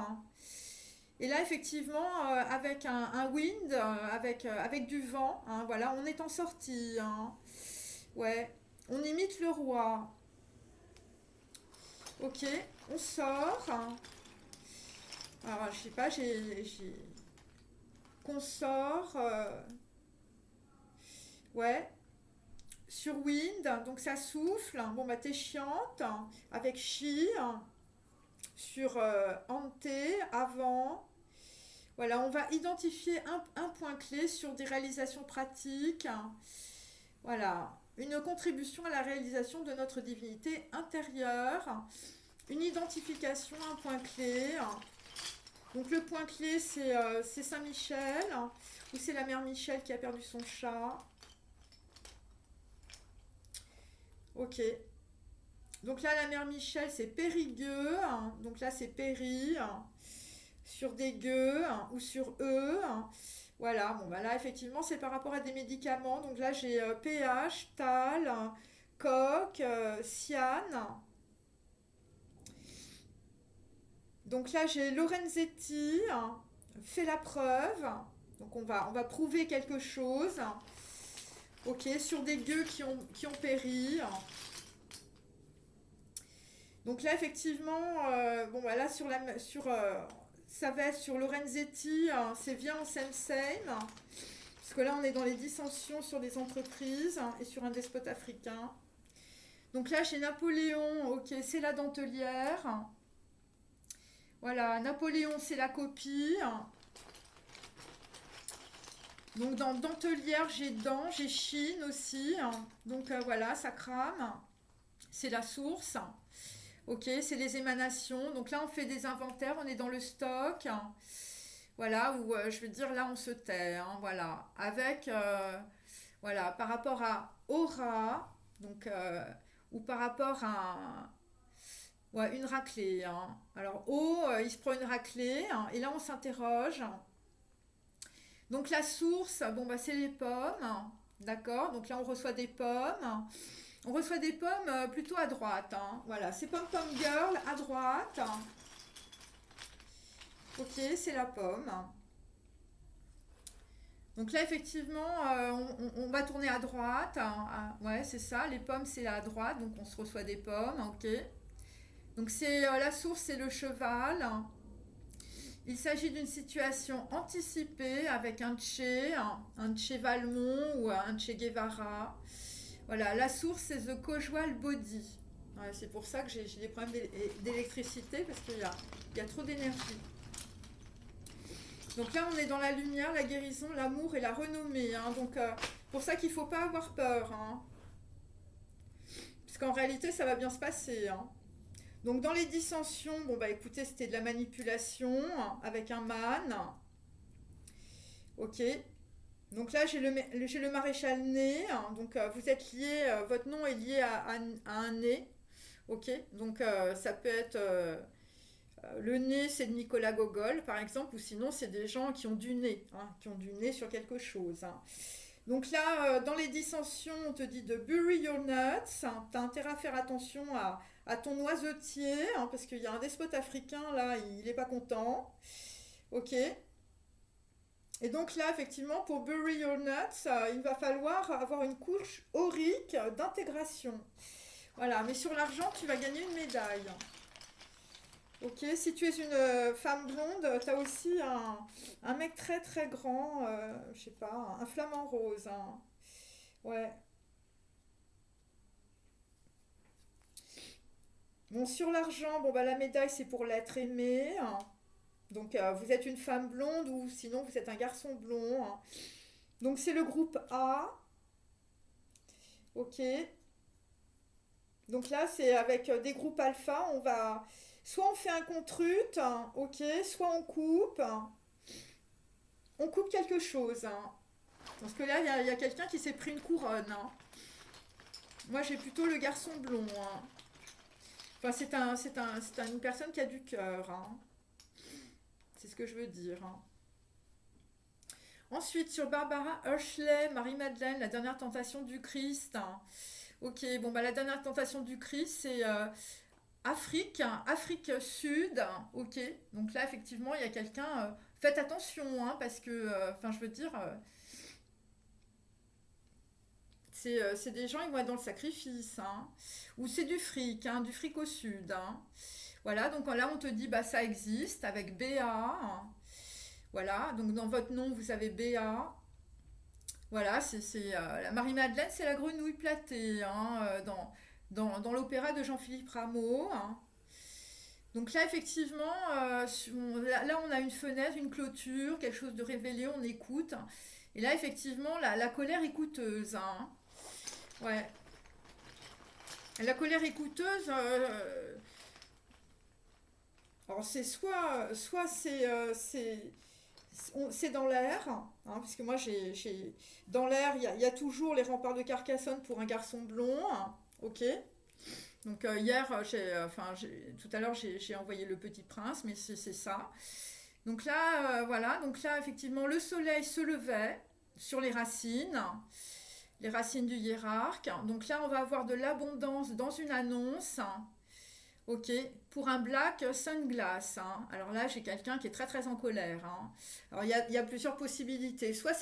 Et là, effectivement, avec un wind, avec du vent, hein, voilà, on est en sortie. Hein. Ouais, on imite le roi. Ok, on sort. Alors, je sais pas, qu'on sort. Ouais, sur wind, donc ça souffle. Bon, bah, t'es chiante. Avec chi, sur ante, avant. Voilà, on va identifier un point clé sur des réalisations pratiques. Voilà, une contribution à la réalisation de notre divinité intérieure. Une identification, un point clé. Donc le point clé, c'est Saint-Michel, ou c'est la mère Michel qui a perdu son chat. Ok. Donc là, la mère Michel, c'est périgueux. Donc là, c'est péri. Sur des gueux ou sur eux. Voilà, bon bah là effectivement c'est par rapport à des médicaments. Donc là j'ai pH, tal, coque, cyane. Donc là j'ai Lorenzetti, fait la preuve. Donc on va prouver quelque chose. Ok, sur des gueux qui ont péri. Donc là effectivement, bon bah là ça va être sur Lorenzetti, c'est bien en same. Parce que là on est dans les dissensions sur des entreprises et sur un despote africain. Donc là chez Napoléon, ok, c'est la dentelière. Voilà, Napoléon c'est la copie. Donc dans dentelière j'ai dent, j'ai chine aussi. Donc voilà, ça crame. C'est la source. Ok, c'est les émanations. Donc là on fait des inventaires, on est dans le stock. Voilà, où je veux dire là on se tait. Voilà, avec voilà, par rapport à aura, donc ou par rapport à ouais, une raclée. Alors O, il se prend une raclée, et là on s'interroge. Donc la source, bon bah c'est les pommes, d'accord. Donc là on reçoit des pommes. On reçoit des pommes plutôt à droite. Voilà, c'est Pom Pom Girl à droite. Ok, c'est la pomme. Donc là, effectivement, on va tourner à droite. Ouais, c'est ça. Les pommes, c'est là à droite. Donc on se reçoit des pommes. Ok. Donc c'est la source, c'est le cheval. Il s'agit d'une situation anticipée avec un Che Valmont ou un Che Guevara. Voilà, la source, c'est The Causal Body. Ouais, c'est pour ça que j'ai des problèmes d'électricité parce qu'il y a trop d'énergie. Donc là, on est dans la lumière, la guérison, l'amour et la renommée. Donc, pour ça qu'il ne faut pas avoir peur. Parce qu'en réalité, ça va bien se passer. Donc, dans les dissensions, bon, bah écoutez, c'était de la manipulation avec un man. Ok. Donc là, j'ai le maréchal nez. Donc, vous êtes lié, votre nom est lié à un nez. Ok. Donc, ça peut être. Le nez, c'est de Nicolas Gogol, par exemple, ou sinon, c'est des gens qui ont du nez, qui ont du nez sur quelque chose. Donc là, dans les dissensions, on te dit de bury your nuts. Tu as intérêt à faire attention à ton noisetier, parce qu'il y a un despote africain, là, il n'est pas content. Ok. Et donc là, effectivement, pour bury your nuts, il va falloir avoir une couche aurique d'intégration. Voilà, mais sur l'argent, tu vas gagner une médaille. Ok, si tu es une femme blonde, tu as aussi un mec très très grand, je sais pas, un flamant rose. Ouais. Bon, sur l'argent, bon bah la médaille c'est pour l'être aimé. Donc vous êtes une femme blonde ou sinon vous êtes un garçon blond. Donc c'est le groupe A. Ok. Donc là c'est avec des groupes alpha, soit on fait un contrute, ok, soit on coupe quelque chose. Parce que là, il y a quelqu'un qui s'est pris une couronne. Moi, j'ai plutôt le garçon blond. Enfin, une personne qui a du cœur. C'est ce que je veux dire. Ensuite, sur Barbara Hershey, Marie-Madeleine, la dernière tentation du Christ. Ok, bon, bah, la dernière tentation du Christ, c'est Afrique Sud, ok. Donc là, effectivement, il y a quelqu'un. Faites attention, hein, parce que, enfin, je veux dire, c'est des gens, ils vont être dans le sacrifice, hein. Ou c'est du fric au sud, hein. Voilà, donc là, on te dit, bah, ça existe avec BA, hein. Voilà, donc dans votre nom, vous avez BA. Voilà, la Marie-Madeleine, c'est la grenouille platée, hein, dans l'opéra de Jean-Philippe Rameau, hein. Donc là, effectivement, là, on a une fenêtre, une clôture, quelque chose de révélé, on écoute. Et là, effectivement, la colère est coûteuse, hein. Ouais. La colère est coûteuse. Alors, c'est soit c'est dans l'air, hein, parce que moi, dans l'air, il y a toujours les remparts de Carcassonne pour un garçon blond, hein, ok. Donc hier, tout à l'heure, j'ai envoyé le Petit Prince, mais c'est ça. Donc là, voilà, donc là, effectivement, le soleil se levait sur les racines du hiérarque. Donc là, on va avoir de l'abondance dans une annonce, ok, pour un black sunglass, hein. Alors là, j'ai quelqu'un qui est très très en colère, hein. Alors il y a plusieurs possibilités. Soit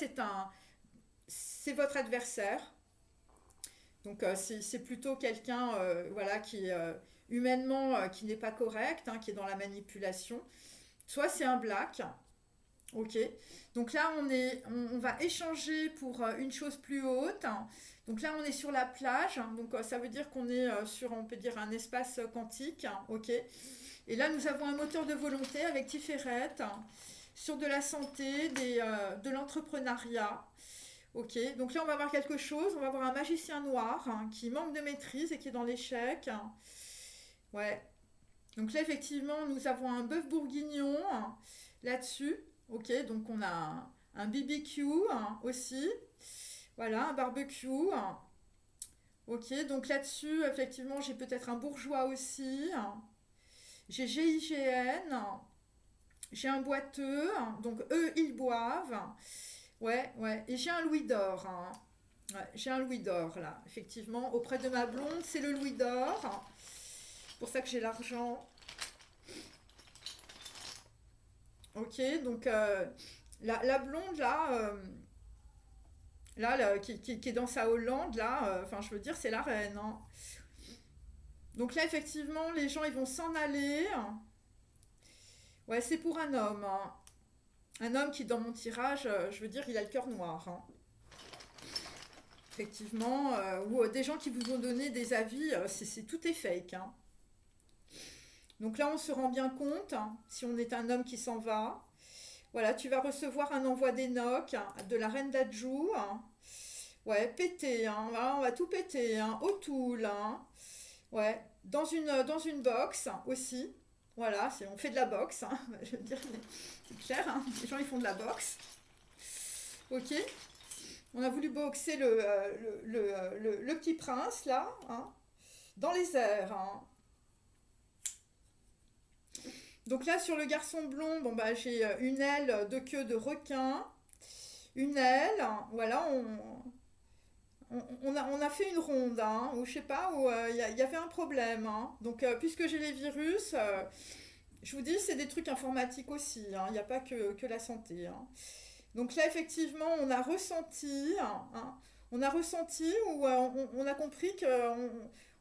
c'est votre adversaire, donc c'est plutôt quelqu'un, voilà, qui humainement qui n'est pas correct, hein, qui est dans la manipulation. Soit c'est un black, ok. Donc là on va échanger pour une chose plus haute. Donc là on est sur la plage, donc ça veut dire qu'on est sur, on peut dire, un espace quantique, ok. Et là nous avons un moteur de volonté avec Tiferet sur de la santé, de l'entrepreneuriat. Ok, donc là on va voir quelque chose, on va voir un magicien noir, hein, qui manque de maîtrise et qui est dans l'échec. Ouais, donc là effectivement nous avons un bœuf bourguignon, hein, là-dessus. Ok, donc on a un BBQ, hein, aussi. Voilà, un barbecue, hein. Ok, donc là-dessus effectivement j'ai peut-être un bourgeois aussi, hein. J'ai GIGN, hein. J'ai un boiteux, hein, donc eux ils boivent. Ouais, ouais. Et j'ai un louis d'or, hein. Ouais, j'ai un louis d'or là, effectivement. Auprès de ma blonde, c'est le louis d'or. C'est pour ça que j'ai l'argent. Ok, donc la blonde là, là, qui est dans sa Hollande, là, enfin je veux dire, c'est la reine, hein. Donc là, effectivement, les gens ils vont s'en aller. Ouais, c'est pour un homme, hein. Un homme qui, dans mon tirage, je veux dire, il a le cœur noir, hein. Effectivement, ou des gens qui vous ont donné des avis, tout est fake, hein. Donc là, on se rend bien compte, hein, si on est un homme qui s'en va. Voilà, tu vas recevoir un envoi d'Enoch, hein, de la reine d'Adjou, hein. Ouais, péter, hein, voilà, on va tout péter, hein, au tool, hein. Ouais, dans une box aussi. Voilà, on fait de la boxe, hein. Je veux dire, c'est clair, hein. Les gens ils font de la boxe. Ok. On a voulu boxer le petit prince là, hein, dans les airs, hein. Donc là sur le garçon blond, bon bah j'ai une aile de queue de requin, une aile, hein, voilà, on a fait une ronde, hein, ou je sais pas, où y avait un problème, hein. Donc puisque j'ai les virus, je vous dis c'est des trucs informatiques aussi, hein. Il n'y a pas que la santé, hein. Donc là, effectivement, on a ressenti ou on a compris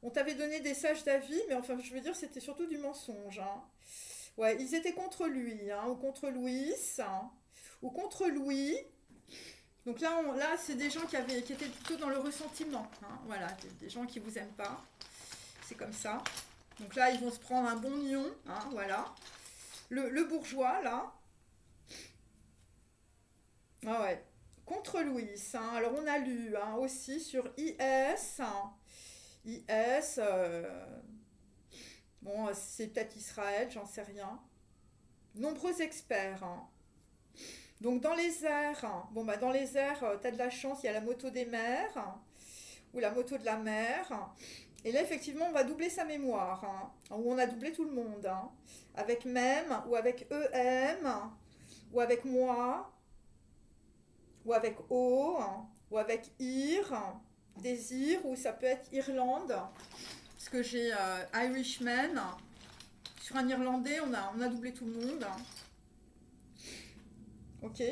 on t'avait donné des sages d'avis, mais enfin, je veux dire, c'était surtout du mensonge, hein. Ouais, ils étaient contre lui, hein, ou contre Louis, hein, ou contre Louis. Donc là, c'est des gens qui étaient plutôt dans le ressentiment, hein, voilà, des gens qui vous aiment pas. C'est comme ça. Donc là, ils vont se prendre un bon lion, hein, voilà. Le bourgeois, là. Ah ouais. Contre Louis, hein. Alors on a lu, hein, aussi sur IS, hein. IS, bon, c'est peut-être Israël, j'en sais rien. Nombreux experts, hein. Donc dans les airs, hein, bon bah dans les airs, t'as de la chance, il y a la moto des mers, hein, ou la moto de la mer. Et là effectivement on va doubler sa mémoire, hein, ou on a doublé tout le monde, hein, avec même, ou avec EM, ou avec moi, ou avec O, hein, ou avec IR, désir, ou ça peut être Irlande. Parce que j'ai Irishman. Sur un Irlandais, on a doublé tout le monde. Ok.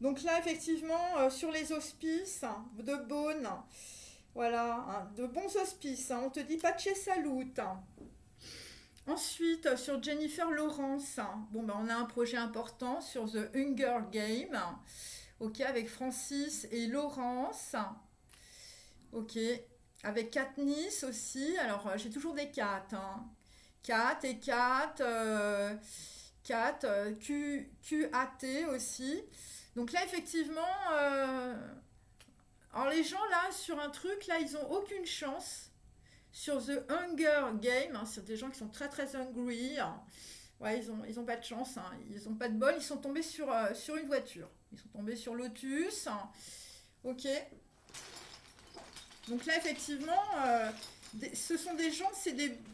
Donc là, effectivement, sur les hospices de Beaune, voilà, hein, de bons hospices. Hein, on te dit pas de chez Salut. Ensuite, sur Jennifer Lawrence, bon, ben, on a un projet important sur The Hunger Game. Ok, avec Francis et Laurence. Ok, avec Katniss aussi. Alors, j'ai toujours des Kat. Hein. Kat et Kat. Kat, QAT aussi. Donc là, effectivement, alors les gens là, sur un truc, là, ils n'ont aucune chance. Sur The Hunger Game, hein, c'est des gens qui sont très très hungry. Hein. Ouais, ils ont pas de chance, hein. Ils ont pas de bol, ils sont tombés sur une voiture. Ils sont tombés sur Lotus. Hein. Ok. Donc là, effectivement, ce sont des gens,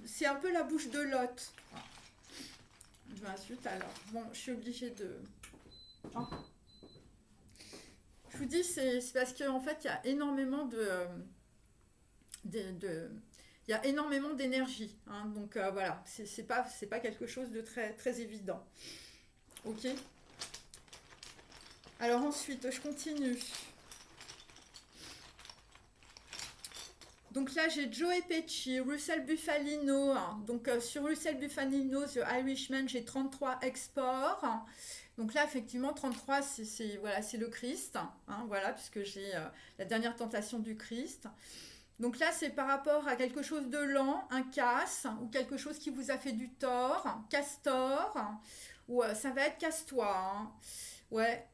c'est un peu la bouche de Lot. Ah. Je m'insulte alors. Bon, je suis obligée de... Ah. Je vous dis, c'est parce qu'en fait, il y a énormément il y a énormément d'énergie. Hein, donc voilà, c'est pas quelque chose de très, très évident. Ok. Alors ensuite, je continue. Donc là, j'ai Joe Pesci, Russell Bufalino. Hein. Donc sur Russell Bufalino, The Irishman, j'ai 33 exports. Hein. Donc là, effectivement, 33, voilà, c'est le Christ. Hein, voilà, puisque j'ai la dernière tentation du Christ. Donc là, c'est par rapport à quelque chose de lent, un casse, ou quelque chose qui vous a fait du tort, castor, ou ça va être casse-toi. Hein. Ouais,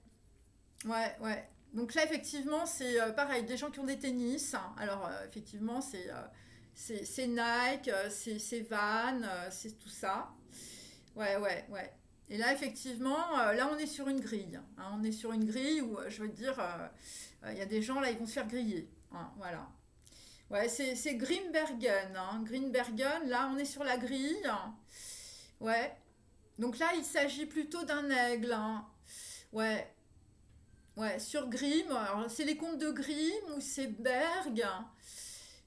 ouais. Donc là, effectivement, c'est pareil, des gens qui ont des tennis. Alors, effectivement, c'est Nike, c'est Van, c'est tout ça. Ouais. Et là, effectivement, là, on est sur une grille. Hein, on est sur une grille où, je veux dire, il y a des gens, là, ils vont se faire griller. Hein, voilà. Ouais, c'est Grimbergen. Hein. Grimbergen, là, on est sur la grille. Ouais. Donc là, il s'agit plutôt d'un aigle. Hein. Ouais. Ouais, sur Grimm, alors c'est les contes de Grimm ou c'est Berg,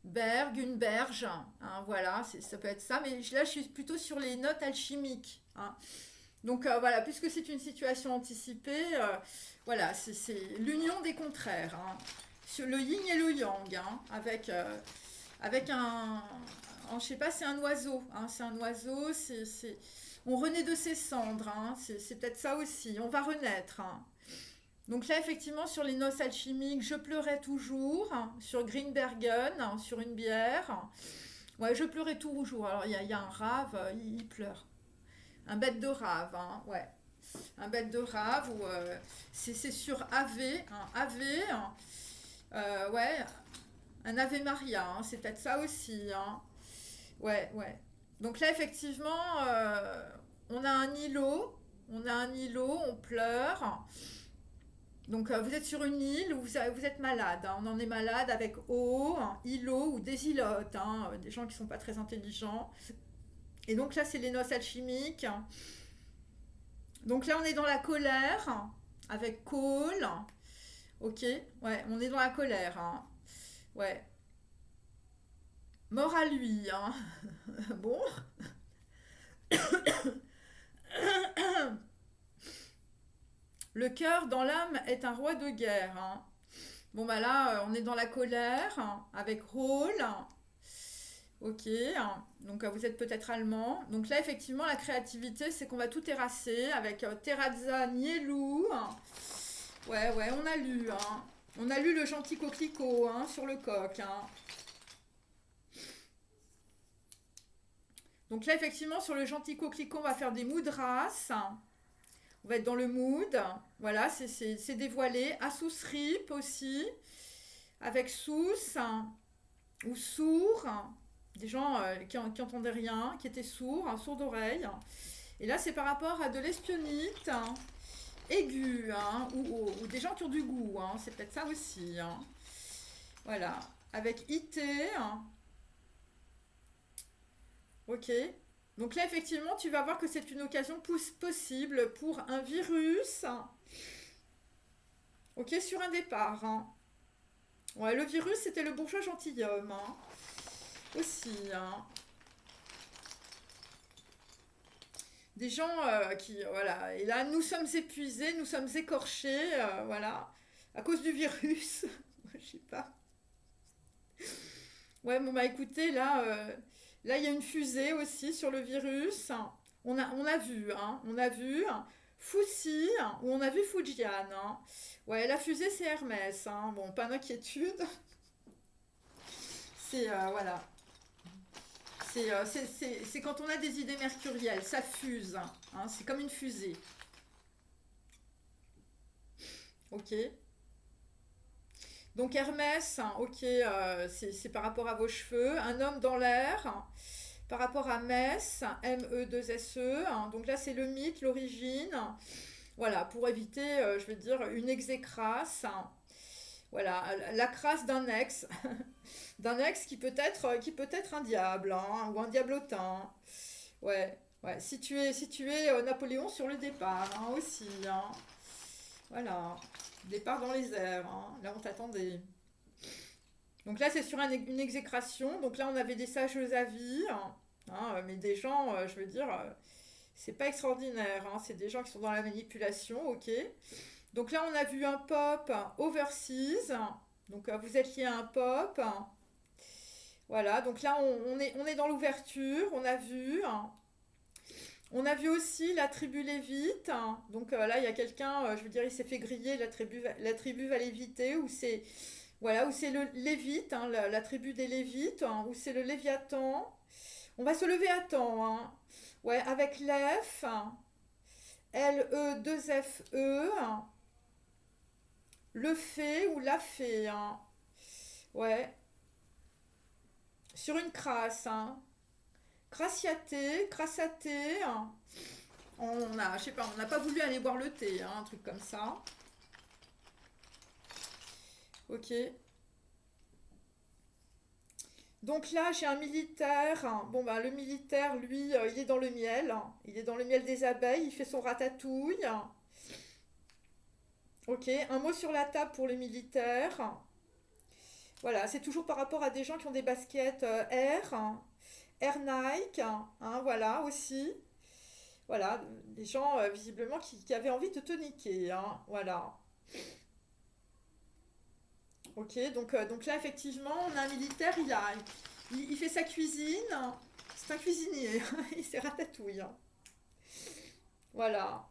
Berg, une berge, hein, voilà, ça peut être ça, mais là je suis plutôt sur les notes alchimiques. Hein. Donc voilà, puisque c'est une situation anticipée, voilà, c'est l'union des contraires, hein. Sur le yin et le yang, hein, avec je sais pas, c'est un oiseau, hein, c'est un oiseau, on renaît de ses cendres, hein, c'est peut-être ça aussi, on va renaître. Hein. Donc là, effectivement, sur les noces alchimiques, je pleurais toujours. Hein, sur Greenbergen, hein, sur une bière. Ouais, je pleurais toujours. Alors, il y a un rave, il pleure. Un bête de rave, hein, ouais. Un bête de rave, ou c'est sur AV, hein, AV, hein, ouais, un Ave Maria, hein, c'est peut-être ça aussi. Hein. Ouais. Donc là, effectivement, on a un îlot, on pleure. Donc vous êtes sur une île où vous êtes malade. Hein. On en est malade avec eau, hein, îlot ou des îlotes, hein, des gens qui ne sont pas très intelligents. Et donc là, c'est les noces alchimiques. Donc là, on est dans la colère avec Cole. Ok, ouais, on est dans la colère. Hein. Ouais. Mort à lui. Hein. Bon. Le cœur dans l'âme est un roi de guerre. Hein. Bon, bah là, on est dans la colère hein, avec Hall. Ok, hein. Donc vous êtes peut-être allemand. Donc là, effectivement, la créativité, c'est qu'on va tout terrasser avec Terrazza Nielou. Ouais, on a lu. Hein. On a lu le gentil coquelicot hein, sur le coq. Hein. Donc là, effectivement, sur le gentil coquelicot, on va faire des moudras. On va être dans le mood. Voilà, c'est dévoilé. Asus Rip aussi. Avec Sous ou sourd. Des gens qui n'entendaient rien, qui étaient sourds, sourds d'oreille. Et là, c'est par rapport à de l'espionnite aiguë, hein, ou des gens qui ont du goût. Hein, c'est peut-être ça aussi. Hein. Voilà. Avec IT. Hein. Ok. Donc là, effectivement, tu vas voir que c'est une occasion possible pour un virus. Ok, sur un départ. Hein. Ouais, le virus, c'était le bourgeois gentilhomme. Hein. aussi, hein. Des gens qui, voilà, et là, nous sommes épuisés, nous sommes écorchés, voilà, à cause du virus. Je sais pas. Ouais, bon, bah écoutez, là, il y a une fusée aussi sur le virus. On a vu, hein, on a vu Fuxi, ou on a vu Fujian, hein. Ouais, la fusée, c'est Hermès, hein. Bon, pas d'inquiétude. Voilà. C'est quand on a des idées mercurielles, ça fuse, hein, c'est comme une fusée. Ok. Donc Hermès, ok, c'est par rapport à vos cheveux. Un homme dans l'air, par rapport à Mess, M-E-2-S-E. Donc là, c'est le mythe, l'origine. Voilà, pour éviter, je veux dire, une exécrasse. Voilà, la crasse d'un ex. D'un ex qui peut être un diable, hein, ou un diablotin. Ouais, ouais. Si tu es Napoléon sur le départ, hein, aussi, hein. Voilà. Départ dans les airs, hein. Là, on t'attendait. Donc là, c'est sur une exécration. Donc là, on avait des sages avis, hein, mais des gens, je veux dire, c'est pas extraordinaire, hein. C'est des gens qui sont dans la manipulation, ok. Donc là, on a vu un pop overseas. Donc vous êtes lié à un pop. Voilà, donc là, on est dans l'ouverture, on a vu. On a vu aussi la tribu Lévite. Donc là, il y a quelqu'un, je veux dire, il s'est fait griller, la tribu va l'éviter, où c'est voilà, où c'est le Lévite, hein, la tribu des Lévites, hein, où c'est le Léviathan. On va se lever à temps, hein. Ouais, avec l'F, L-E-2-F-E, le fait ou la fée, hein. Ouais, sur une crasse, hein. Crassiaté, crassaté, hein. Je sais pas, on n'a pas voulu aller boire le thé, hein, un truc comme ça. Ok. Donc là, j'ai un militaire. Bon, bah, le militaire, lui, il est dans le miel. Il est dans le miel des abeilles. Il fait son ratatouille. Ok. Un mot sur la table pour le militaire. Voilà. C'est toujours par rapport à des gens qui ont des baskets Air. Air Nike. Hein, voilà, aussi. Voilà. Des gens, visiblement, qui avaient envie de te niquer, hein. Voilà. Ok. Donc là, effectivement, on a un militaire. Il fait sa cuisine. C'est un cuisinier. Il s'est ratatouille, hein. Voilà.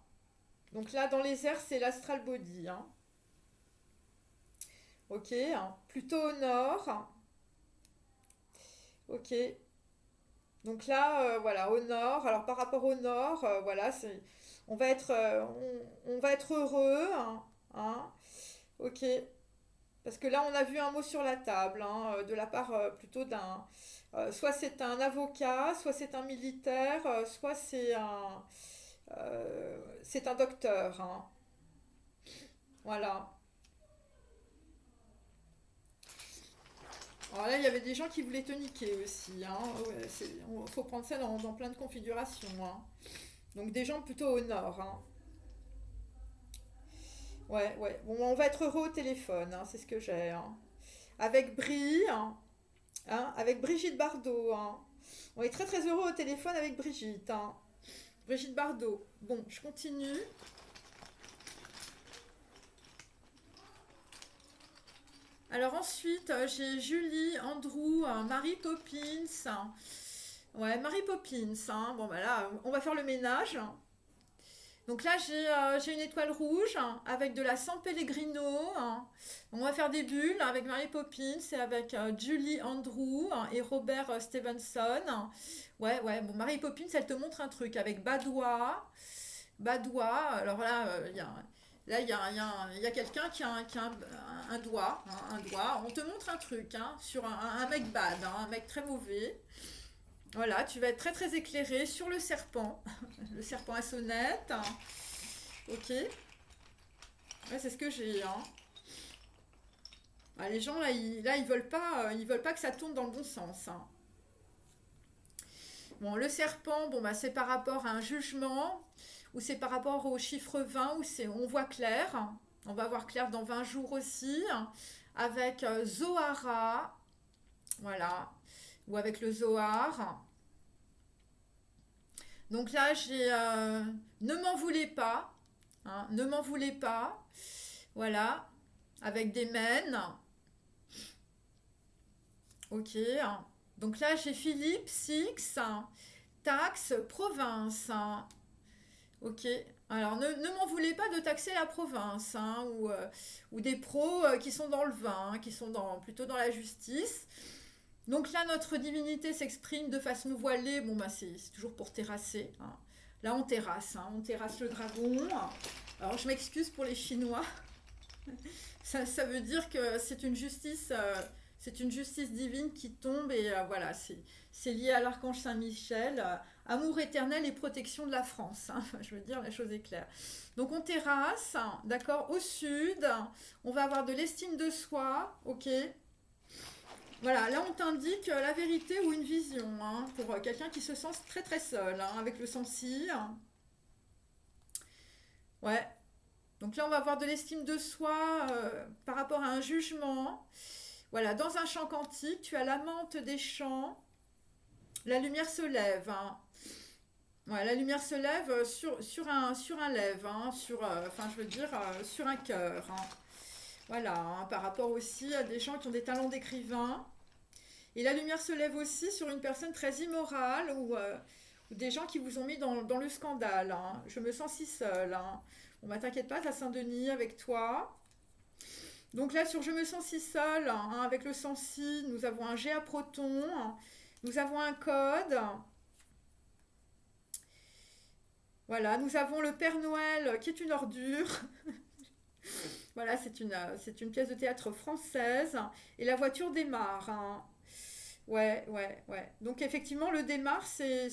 Donc là, dans les airs, c'est l'astral body, hein. Ok. Plutôt au nord. Ok. Donc là, voilà, au nord. Alors par rapport au nord, voilà, on va être heureux, hein. Ok. Parce que là, on a vu un mot sur la table, hein, de la part plutôt soit c'est un avocat, soit c'est un militaire, soit c'est un docteur, hein. Voilà. Alors là, il y avait des gens qui voulaient te niquer aussi, hein. Ouais, faut prendre ça dans plein de configurations, hein. Donc des gens plutôt au nord, hein. Ouais, ouais. Bon, on va être heureux au téléphone, hein, c'est ce que j'ai, hein. Avec Brie, hein, avec Brigitte Bardot, hein. On est très très heureux au téléphone avec Brigitte, hein. Brigitte Bardot. Bon, je continue. Alors ensuite, j'ai Julie, Andrew, Mary Poppins. Ouais, Mary Poppins, hein. Bon, bah là, on va faire le ménage. Donc là, j'ai une étoile rouge, avec de la San Pellegrino, hein. On va faire des bulles avec Mary Poppins et avec Julie Andrew, et Robert Stevenson. Ouais, ouais, bon, Mary Poppins, elle te montre un truc avec Badois. Badois, alors là, là, il y a quelqu'un qui a un doigt, hein, un doigt. On te montre un truc, hein, sur un mec bad, hein, un mec très mauvais. Voilà, tu vas être très très éclairé sur le serpent. Le serpent à sonnette. Ok. Ouais, c'est ce que j'ai, hein. Ah, les gens là, ils veulent pas que ça tourne dans le bon sens, hein. Bon, le serpent, bon bah c'est par rapport à un jugement, ou c'est par rapport au chiffre 20, où on voit clair. On va voir clair dans 20 jours aussi, avec Zohara. Voilà. ou avec le Zohar. Donc là, j'ai ne m'en voulez pas, hein, ne m'en voulez pas, voilà, avec des mènes, ok. Donc là, j'ai Philippe, Six, taxe, province, ok. Alors ne m'en voulez pas de taxer la province, ou des pros qui sont dans le vin, qui sont plutôt dans la justice. Donc là, notre divinité s'exprime de façon voilée. Bon, bah, c'est toujours pour terrasser, hein. Là, on terrasse le dragon. Alors, je m'excuse pour les Chinois. Ça veut dire que c'est une justice divine qui tombe et voilà, c'est lié à l'archange Saint-Michel. Amour éternel et protection de la France, hein. Enfin, je veux dire, la chose est claire. Donc, on terrasse, d'accord, au sud. On va avoir de l'estime de soi, ok. Voilà, là on t'indique la vérité ou une vision, hein, pour quelqu'un qui se sent très très seul, hein, avec le sensi. Ouais, donc là on va avoir de l'estime de soi par rapport à un jugement. Voilà, dans un chant quantique, tu as la menthe des champs, la lumière se lève, hein. Ouais, la lumière se lève sur un lève, hein, enfin je veux dire, sur un cœur, hein. Voilà, hein, par rapport aussi à des gens qui ont des talents d'écrivain. Et la lumière se lève aussi sur une personne très immorale ou des gens qui vous ont mis dans le scandale, hein. Je me sens si seule, hein. Bon, bah t'inquiète pas, t'as Saint-Denis avec toi. Donc là, sur Je me sens si seule, hein, avec le sensi, nous avons un G à proton, hein. Nous avons un code. Voilà, nous avons le Père Noël qui est une ordure. Voilà, c'est une pièce de théâtre française. Et la voiture démarre, hein. Ouais, ouais, ouais. Donc effectivement, le démarre, c'est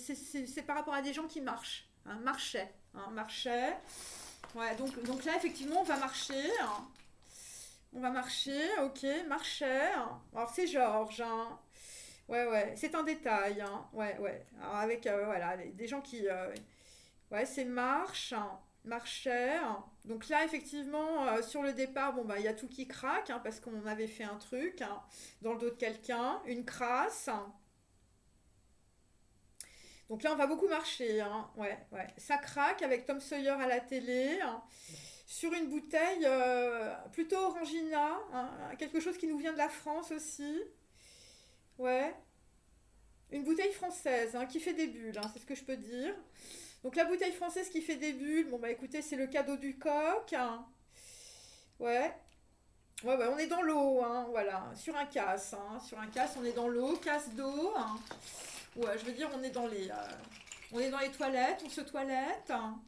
par rapport à des gens qui marchent, hein, marchaient, hein, marchaient. Ouais, donc là, effectivement, on va marcher, hein. On va marcher, ok, marchait, hein. Alors c'est Georges, hein. Ouais, ouais, c'est un détail, hein. Ouais, ouais. Alors avec, voilà, des gens qui... ouais, c'est marche, hein, marchait, hein. Donc là, effectivement, sur le départ, bon, bah, il y a tout qui craque, hein, parce qu'on avait fait un truc, hein, dans le dos de quelqu'un, une crasse, hein. Donc là, on va beaucoup marcher, hein. Ouais, ouais. Ça craque avec Tom Sawyer à la télé, hein, sur une bouteille plutôt orangina, hein, quelque chose qui nous vient de la France aussi. Ouais. Une bouteille française, hein, qui fait des bulles, hein, c'est ce que je peux dire. Donc la bouteille française qui fait des bulles, bon bah écoutez, c'est le cadeau du coq, hein. Ouais. Ouais, ouais, on est dans l'eau, hein, voilà, sur un casse, hein. Sur un casse, on est dans l'eau, casse d'eau, hein. Ouais, je veux dire, on est dans les toilettes, on se toilette, hein.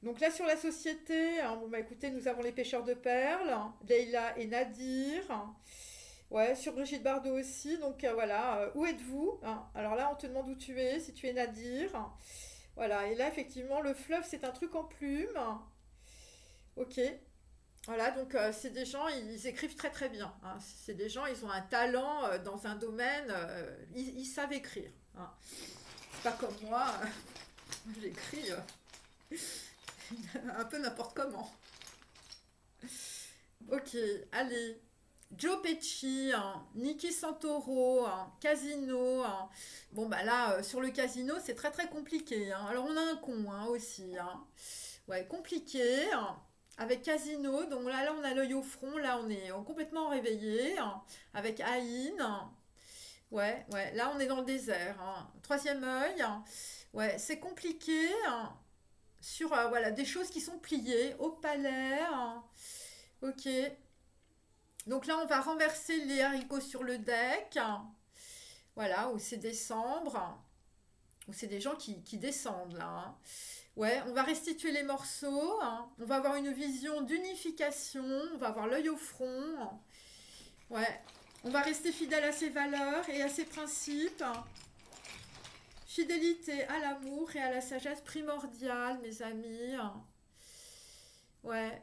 Donc là, sur la société, hein, bon bah écoutez, nous avons les pêcheurs de perles, hein, Leïla et Nadir, hein. Ouais, sur Brigitte Bardot aussi, donc voilà, où êtes-vous, hein. Alors là, on te demande où tu es, si tu es Nadir. Voilà, et là, effectivement, le fleuve, c'est un truc en plume. Ok. Voilà, donc c'est des gens, ils écrivent très très bien, hein. C'est des gens, ils ont un talent dans un domaine, ils savent écrire, hein. C'est pas comme moi, j'écris un peu n'importe comment. Ok, allez. Joe Pesci, hein, Niki Santoro, hein, Casino, hein. Bon, bah là, sur le casino, c'est très très compliqué, hein. Alors, on a un con, hein, aussi, hein. Ouais, compliqué, hein. Avec Casino, donc là, on a l'œil au front, là, on est complètement réveillé, hein. Avec Aïn, hein. Ouais, ouais, là, on est dans le désert, hein. Troisième œil, hein. Ouais, c'est compliqué, hein. Sur, voilà, des choses qui sont pliées au palais, hein. Ok. Donc là, on va renverser les haricots sur le deck. Voilà, où c'est décembre. Où c'est des gens qui descendent là, hein. Ouais, on va restituer les morceaux, hein. On va avoir une vision d'unification. On va avoir l'œil au front. Ouais. On va rester fidèle à ses valeurs et à ses principes. Fidélité à l'amour et à la sagesse primordiale, mes amis. Ouais.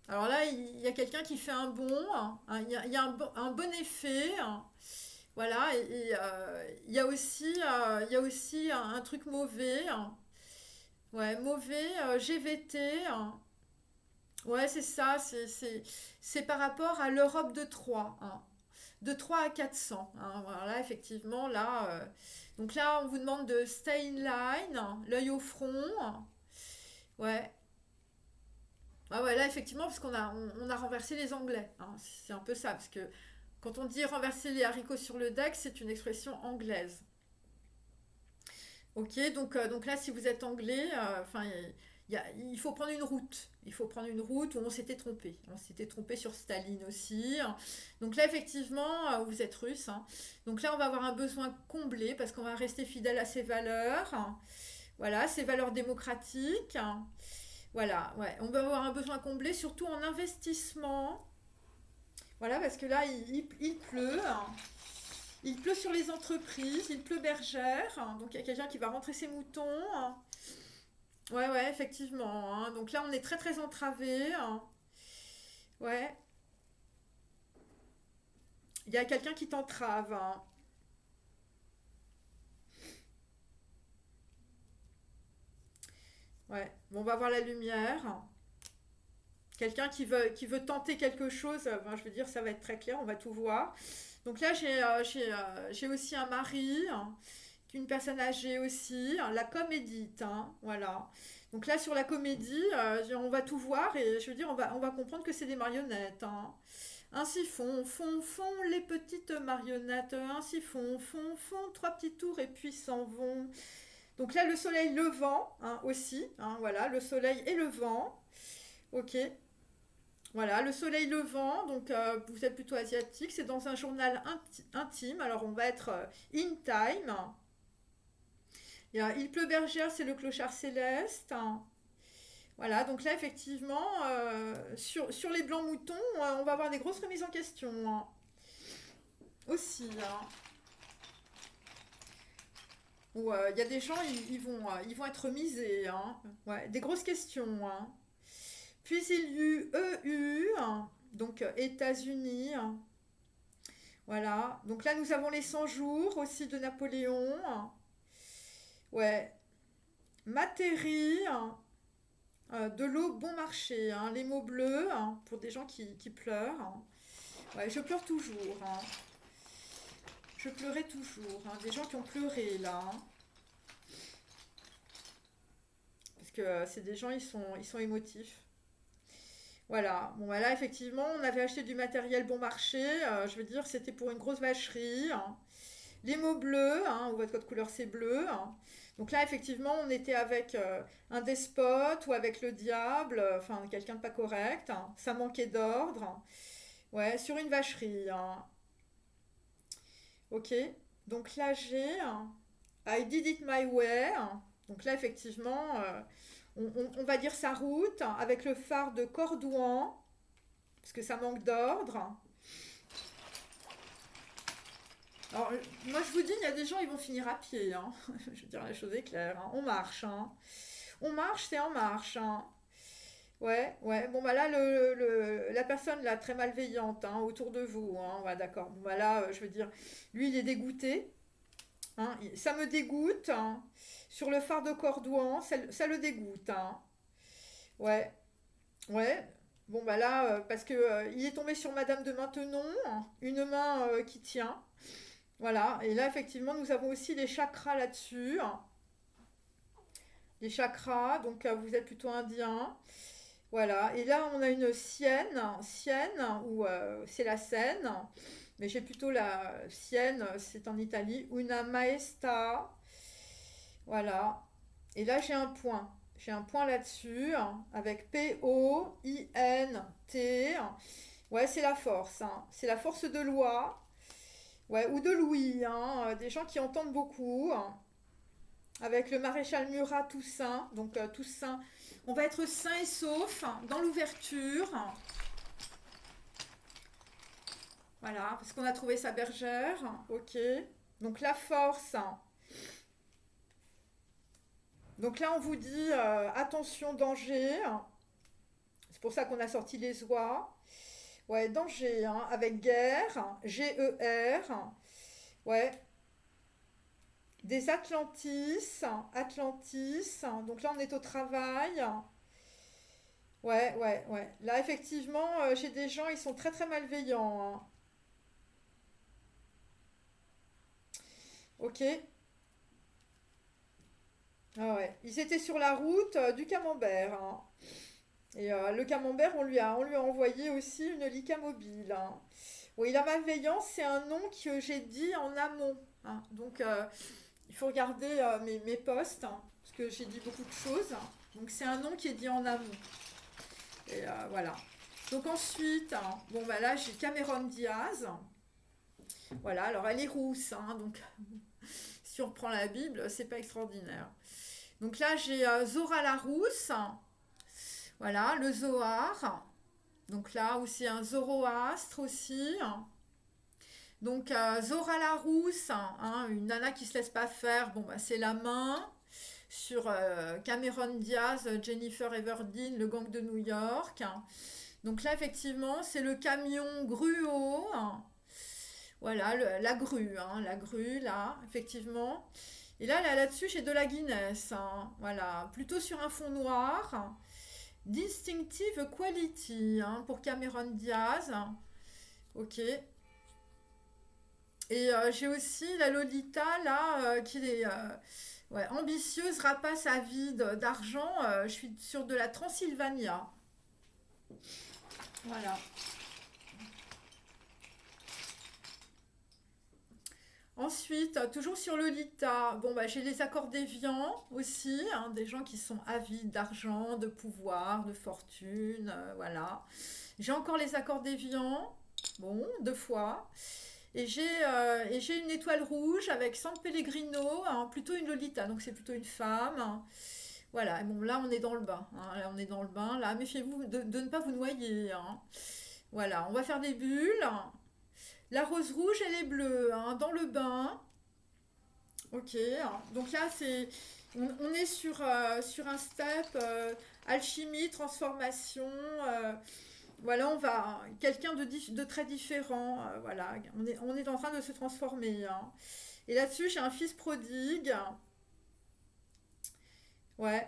Alors là, il y a quelqu'un qui fait un bond, hein, il y a un bon effet, hein. Voilà, il y a aussi un truc mauvais, hein. Ouais, mauvais, GVT, hein. Ouais, c'est ça, c'est par rapport à l'Europe de Troie, hein. de 3 à 400. Hein. Voilà, effectivement, là. Donc là, on vous demande de stay in line, hein, l'œil au front. Ouais. Ah ouais, là, effectivement, parce on a renversé les Anglais. Hein. C'est un peu ça, parce que quand on dit renverser les haricots sur le deck, c'est une expression anglaise. Ok, donc là, si vous êtes anglais, enfin, il faut prendre une route. Il faut prendre une route où on s'était trompé. On s'était trompé sur Staline aussi. Donc là, effectivement, vous êtes russe. Hein. Donc là, on va avoir un besoin comblé parce qu'on va rester fidèle à ses valeurs. Voilà, ses valeurs démocratiques. Voilà, ouais. On va avoir un besoin comblé, surtout en investissement. Voilà, parce que là, il pleut. Il pleut sur les entreprises, il pleut bergère. Donc il y a quelqu'un qui va rentrer ses moutons. Ouais, ouais, effectivement. Hein. Donc là, on est très très entravé. Ouais, il y a quelqu'un qui t'entrave. Hein. Ouais, bon, on va voir la lumière. Quelqu'un qui veut tenter quelque chose, ben, je veux dire, ça va être très clair, on va tout voir. Donc là, j'ai aussi un mari, hein, une personne âgée aussi, hein, la comédite, hein, voilà. Donc là, sur la comédie, on va tout voir et je veux dire, on va comprendre que c'est des marionnettes. Hein. Ainsi font les petites marionnettes, ainsi font, trois petits tours et puis s'en vont. Donc là, le soleil levant hein, aussi, hein, voilà, le soleil et le vent. Ok, voilà, le soleil levant, donc vous êtes plutôt asiatique, c'est dans un journal intime, alors on va être in time. Il pleut bergère, c'est le clochard céleste. Voilà, donc là effectivement, sur les blancs moutons, on va avoir des grosses remises en question. Hein. Aussi. Hein. Où il y a des gens, ils vont être misés. Hein. Ouais, des grosses questions. Hein. Puis il y eut EU, hein, donc États-Unis. Hein. Voilà, donc là nous avons les 100 jours aussi de Napoléon. Hein. Ouais, Matéri, hein, de l'eau bon marché, hein, les mots bleus hein, pour des gens qui pleurent. Hein. Ouais, je pleure toujours. Hein. Je pleurais toujours. Hein. Des gens qui ont pleuré là. Hein. Parce que c'est des gens, ils sont émotifs. Voilà. Bon, bah là, effectivement, on avait acheté du matériel bon marché. Je veux dire, c'était pour une grosse vacherie. Hein. Les mots bleus, hein, où votre code couleur c'est bleu. Hein. Donc là, effectivement, on était avec un despote ou avec le diable, enfin, quelqu'un de pas correct. Hein. Ça manquait d'ordre. Hein. Ouais, sur une vacherie. Hein. Ok. Donc là, j'ai I did it my way. Donc là, effectivement, on va dire sa route avec le phare de Cordouan, parce que ça manque d'ordre. Alors, moi, je vous dis, il y a des gens, ils vont finir à pied. Hein. Je veux dire, la chose est claire. Hein. On marche. Hein. On marche, c'est en marche. Hein. Ouais, ouais. Bon, bah là, la personne, là, très malveillante hein, autour de vous. Hein. Ouais, d'accord. Bon, bah là, je veux dire, lui, il est dégoûté. Hein. Ça me dégoûte. Hein. Sur le phare de Cordouan, ça le dégoûte. Hein. Ouais, ouais. Bon, bah là, parce que il est tombé sur Madame de Maintenon, hein, une main qui tient. Voilà. Et là, effectivement, nous avons aussi les chakras là-dessus. Hein. Les chakras, donc vous êtes plutôt indien. Voilà. Et là, on a une Sienne, ou c'est la Seine. Mais j'ai plutôt la Sienne, c'est en Italie. Una Maesta. Voilà. Et là, j'ai un point. J'ai un point là-dessus, hein, avec P-O-I-N-T. Ouais, c'est la force. Hein. C'est la force de loi. Ouais, ou de Louis. Hein, des gens qui entendent beaucoup. Hein, avec le maréchal Murat Toussaint. Donc, Toussaint. On va être sain et sauf hein, dans l'ouverture. Voilà, parce qu'on a trouvé sa bergère. Ok. Donc, la force. Hein. Donc là, on vous dit attention, danger. C'est pour ça qu'on a sorti les oies. Ouais, danger, hein, avec guerre, G-E-R. Ouais, des Atlantis. Donc là, on est au travail. Ouais, ouais, ouais. Là, effectivement, j'ai des gens, ils sont très très malveillants. Hein. Ok. Ah ouais. Ils étaient sur la route du camembert, hein. Et le camembert, on lui a envoyé aussi une Lyca mobile, hein. Oui, la malveillance, c'est un nom que j'ai dit en amont, hein. Donc, il faut regarder mes posts, hein, parce que j'ai dit beaucoup de choses. Donc, c'est un nom qui est dit en amont. Et voilà. Donc, ensuite, hein, bon, bah là, j'ai Cameron Diaz. Voilà, alors elle est rousse, hein, donc si on reprend la Bible, c'est pas extraordinaire. Donc là, j'ai Zora la rousse. Voilà, le Zohar. Donc là aussi un Zoroastre aussi. Donc Zora Larousse, hein, une nana qui se laisse pas faire, bon bah c'est la main. Sur Cameron Diaz, Jennifer Everdeen, le gang de New York. Donc là effectivement c'est le camion gruau. Voilà, la grue, hein, la grue là, effectivement. Et là-dessus j'ai de la Guinness, hein, voilà, plutôt sur un fond noir. Distinctive Quality, hein, pour Cameron Diaz. Ok. Et j'ai aussi la Lolita, là, qui est ouais, ambitieuse, rapace avide d'argent. Je suis sur de la Transylvania. Voilà. Ensuite, toujours sur Lolita, bon, bah, j'ai les accords déviants aussi, hein, des gens qui sont avides d'argent, de pouvoir, de fortune, voilà. J'ai encore les accords déviants, bon, deux fois. Et j'ai une étoile rouge avec San Pellegrino, hein, plutôt une Lolita, donc c'est plutôt une femme, hein. Voilà, et bon là on est dans le bain, hein, là on est dans le bain, là méfiez-vous de ne pas vous noyer, hein. Voilà, on va faire des bulles. La rose rouge elle est bleue, hein, dans le bain. Ok, hein. Donc là on est sur un step alchimie, transformation. Voilà, quelqu'un de très différent. Voilà, on est en train de se transformer, hein. Et là-dessus, j'ai un fils prodigue. Ouais,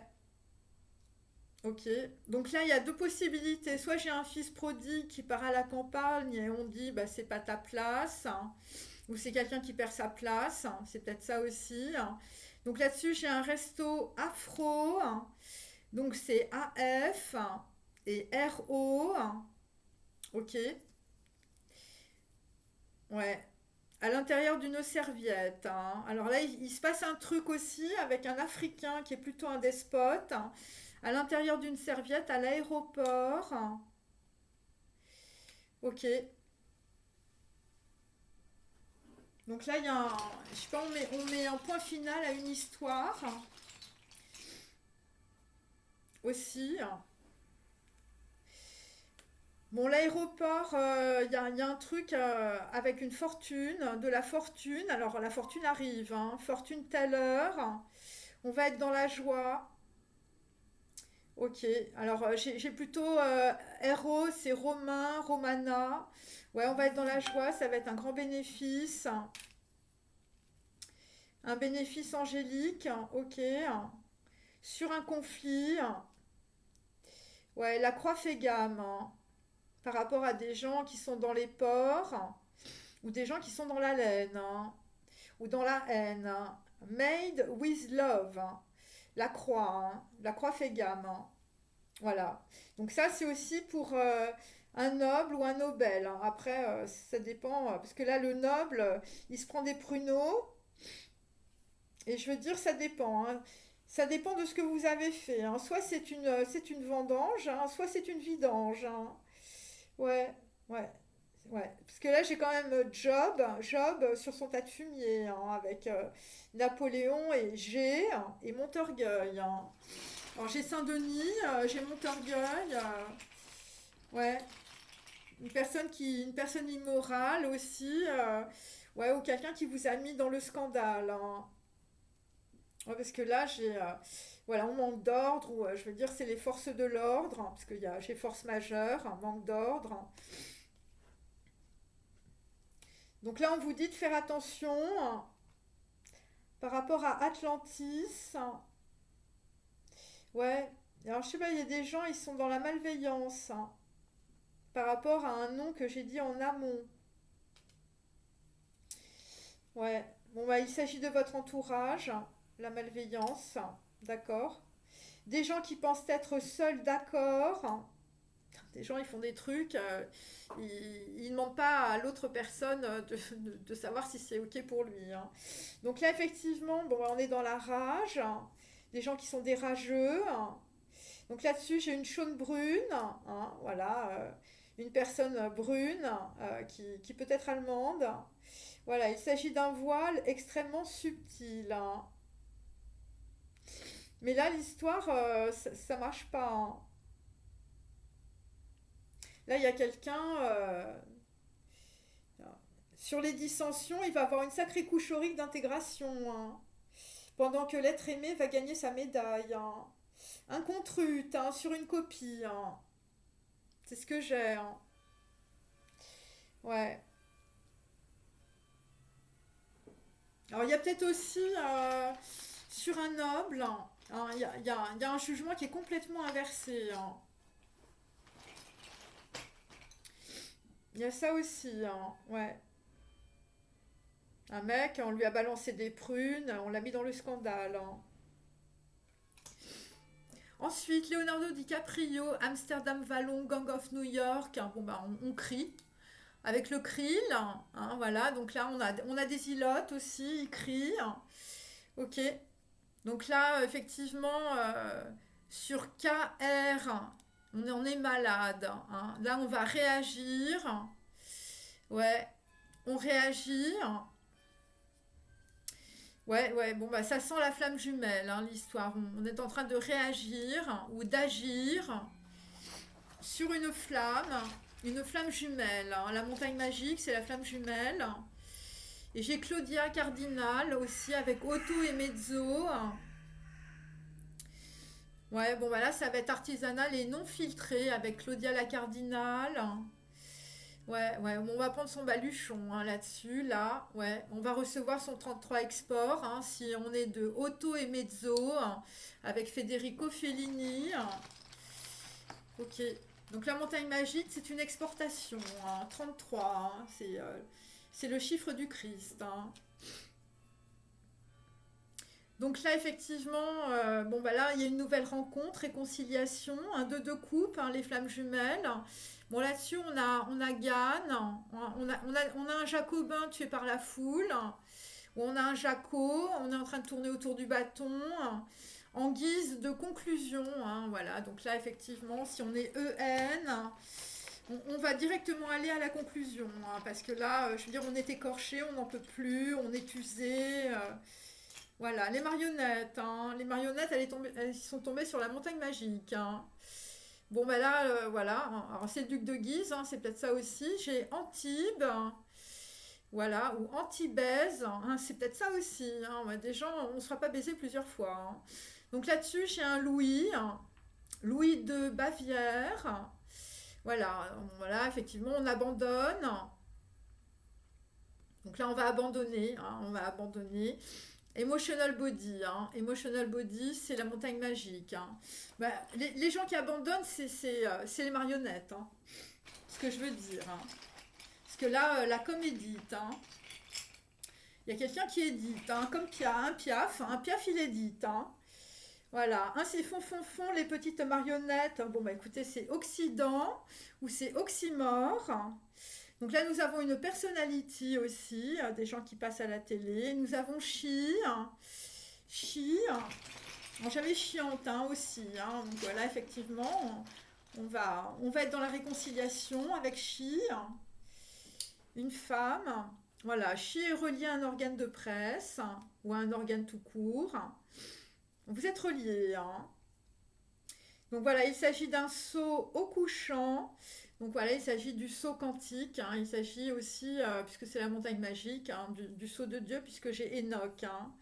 ok. Donc là, il y a deux possibilités. Soit j'ai un fils prodigue qui part à la campagne et on dit, bah, c'est pas ta place, hein. Ou c'est quelqu'un qui perd sa place, hein. C'est peut-être ça aussi, hein. Donc là-dessus, j'ai un resto afro, hein. Donc c'est AF et RO, hein. Ok. Ouais. À l'intérieur d'une serviette, hein. Alors là, il se passe un truc aussi avec un Africain qui est plutôt un despote, hein. À l'intérieur d'une serviette à l'aéroport, hein. Ok. Donc là, il y a un, je sais pas, on met un point final à une histoire, hein, aussi, hein. Bon, l'aéroport, il y a un truc avec une fortune, de la fortune. Alors la fortune arrive, hein. Fortune telle heure. On va être dans la joie. Ok, alors j'ai plutôt Héros, c'est Romain, Romana. Ouais, on va être dans la joie, ça va être un grand bénéfice. Un bénéfice angélique, ok. Sur un conflit. Ouais, la croix fait gamme, hein, par rapport à des gens qui sont dans les ports ou des gens qui sont dans la laine, hein, ou dans la haine, hein. Made with love, hein. La croix, hein. La croix fait gamme, hein. Voilà. Donc ça, c'est aussi pour un noble ou un noble, hein. Après, ça dépend, parce que là, le noble, il se prend des pruneaux, et je veux dire, ça dépend, hein. Ça dépend de ce que vous avez fait, hein. Soit c'est une vendange, hein, soit c'est une vidange, hein. Ouais, ouais, ouais. Parce que là, j'ai quand même Job sur son tas de fumier, hein, avec Napoléon et G et Montorgueil, hein. Alors j'ai Saint-Denis, j'ai Montorgueil, ouais, une personne immorale aussi, ouais, ou quelqu'un qui vous a mis dans le scandale, hein. Ouais, parce que là voilà, on manque d'ordre, ou je veux dire c'est les forces de l'ordre, hein, parce que j'ai force majeure, un manque d'ordre, hein. Donc là on vous dit de faire attention, hein, par rapport à Atlantis, hein. Ouais, alors je sais pas, il y a des gens, ils sont dans la malveillance, hein, par rapport à un nom que j'ai dit en amont. Ouais. Bon, bah, il s'agit de votre entourage, la malveillance, d'accord. Des gens qui pensent être seuls, d'accord. Des gens, ils font des trucs, ils ne demandent pas à l'autre personne de savoir si c'est OK pour lui, hein. Donc là, effectivement, bon, bah, on est dans la rage, hein. Des gens qui sont des rageux, hein. Donc là-dessus, j'ai une chaune brune, hein, voilà, une personne brune qui peut être allemande. Voilà, il s'agit d'un voile extrêmement subtil, hein. Mais là, l'histoire, ça marche pas, hein. Là, il y a quelqu'un, sur les dissensions, il va avoir une sacrée coucherie d'intégration, hein. Pendant que l'être aimé va gagner sa médaille, hein. Un contrut, hein, sur une copie, hein. C'est ce que j'ai, hein. Ouais. Alors, il y a peut-être aussi sur un noble, hein, il y a un jugement qui est complètement inversé, hein. Il y a ça aussi, hein. Ouais. Un mec, on lui a balancé des prunes, on l'a mis dans le scandale, hein. Ensuite, Leonardo DiCaprio, Amsterdam Vallon, Gang of New York. Hein, bon, bah, on crie. Avec le krill, hein, voilà. Donc là, on a des ilotes aussi, ils crient. Ok. Donc là, effectivement, sur KR, on est malade, hein. Là, on va réagir. Ouais, on réagit. Ouais, ouais, bon, bah, ça sent la flamme jumelle, hein, l'histoire. On est en train de réagir ou d'agir sur une flamme jumelle, hein. La montagne magique, c'est la flamme jumelle. Et j'ai Claudia Cardinal aussi avec Otto et Mezzo. Ouais, bon, bah là, ça va être artisanal et non filtré avec Claudia la Cardinal. Ouais, ouais, bon, on va prendre son baluchon, hein, là-dessus, là. Ouais, on va recevoir son 33 export, hein, si on est de Otto et Mezzo, hein, avec Federico Fellini. Ok. Donc la montagne magique, c'est une exportation, hein, 33, hein, c'est le chiffre du Christ, hein. Donc là, effectivement, bon, bah là, il y a une nouvelle rencontre, réconciliation, un deux coupes, hein, les flammes jumelles. Bon, là-dessus, on a Gann, on a un Jacobin tué par la foule, on a un Jaco, on est en train de tourner autour du bâton, en guise de conclusion, hein, voilà. Donc là, effectivement, si on est EN, on va directement aller à la conclusion, hein, parce que là, je veux dire, on est écorché, on n'en peut plus, on est usé. Voilà, les marionnettes, hein. Les marionnettes, elles sont tombées sur la montagne magique, hein. Bon, ben là, voilà. Alors, c'est le duc de Guise, hein, c'est peut-être ça aussi. J'ai Antibes, hein, voilà, ou Antibèse, hein, c'est peut-être ça aussi, hein. Ouais, des gens, on ne sera pas baisé plusieurs fois, hein. Donc là-dessus, j'ai un Louis, hein, Louis de Bavière. Voilà, voilà, effectivement, on abandonne. Donc là, on va abandonner, hein, on va abandonner. Emotional Body, hein. Emotional Body, c'est la montagne magique, hein. Bah, les gens qui abandonnent, c'est les marionnettes, hein. Ce que je veux dire, hein. Parce que là, la com édite, hein. Il y a quelqu'un qui édite, hein, comme un Piaf il édite, hein. Voilà, hein, c'est fond, les petites marionnettes. Bon, bah écoutez, c'est Occident ou c'est Oxymore. Donc là, nous avons une personality aussi, des gens qui passent à la télé. Nous avons Chi, bon, jamais chiante, hein, aussi, hein. Donc voilà, effectivement, on va être dans la réconciliation avec Chi, une femme. Voilà, Chi est relié à un organe de presse ou à un organe tout court. Vous êtes reliés, hein. Donc voilà, il s'agit d'un saut au couchant. Donc voilà, il s'agit du saut quantique, hein. Il s'agit aussi, puisque c'est la montagne magique, hein, du saut de Dieu, puisque j'ai Enoch, hein.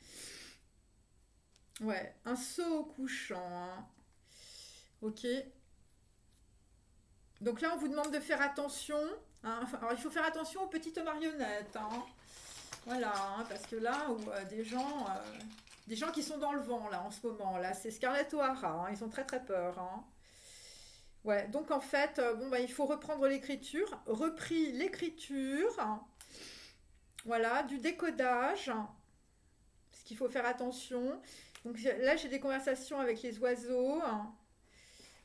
Ouais, un saut au couchant, hein. Ok. Donc là, on vous demande de faire attention, hein. Enfin, alors, il faut faire attention aux petites marionnettes, hein. Voilà, hein, parce que là, où, des gens qui sont dans le vent, là, en ce moment, là, c'est Scarlett O'Hara, hein. Ils ont très très peur, hein. Ouais, donc en fait, bon, bah, il faut reprendre l'écriture, repris l'écriture, voilà, du décodage, ce qu'il faut faire attention. Donc là, j'ai des conversations avec les oiseaux.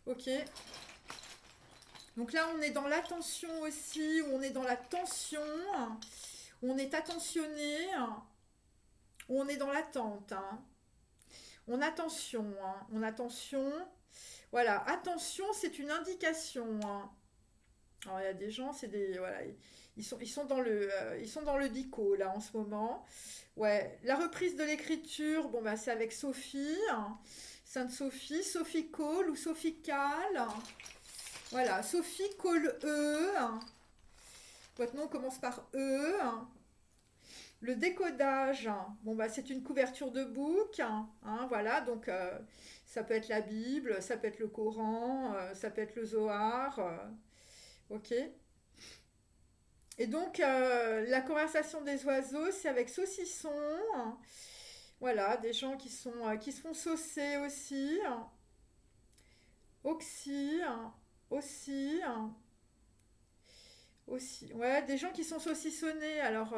Ok. Donc là, on est dans l'attention aussi, où on est dans la tension, où on est attentionné, où on est dans l'attente. On a tension, on a tension. Voilà, attention, c'est une indication. Alors, il y a des gens, c'est des... Voilà, ils sont dans le dico, là, en ce moment. Ouais, la reprise de l'écriture, bon, bah, c'est avec Sophie, Sainte Sophie, Sophie Cole ou Sophie Cal. Voilà, Sophie Cole E. Votre nom commence par E. Le décodage, bon, bah, c'est une couverture de book. Voilà, donc ça peut être la Bible, ça peut être le Coran, ça peut être le Zohar. Ok. Et donc, la conversation des oiseaux, c'est avec saucisson. Voilà, des gens qui se font saucer aussi. Oxy, aussi. Aussi. Ouais, des gens qui sont saucissonnés. Alors,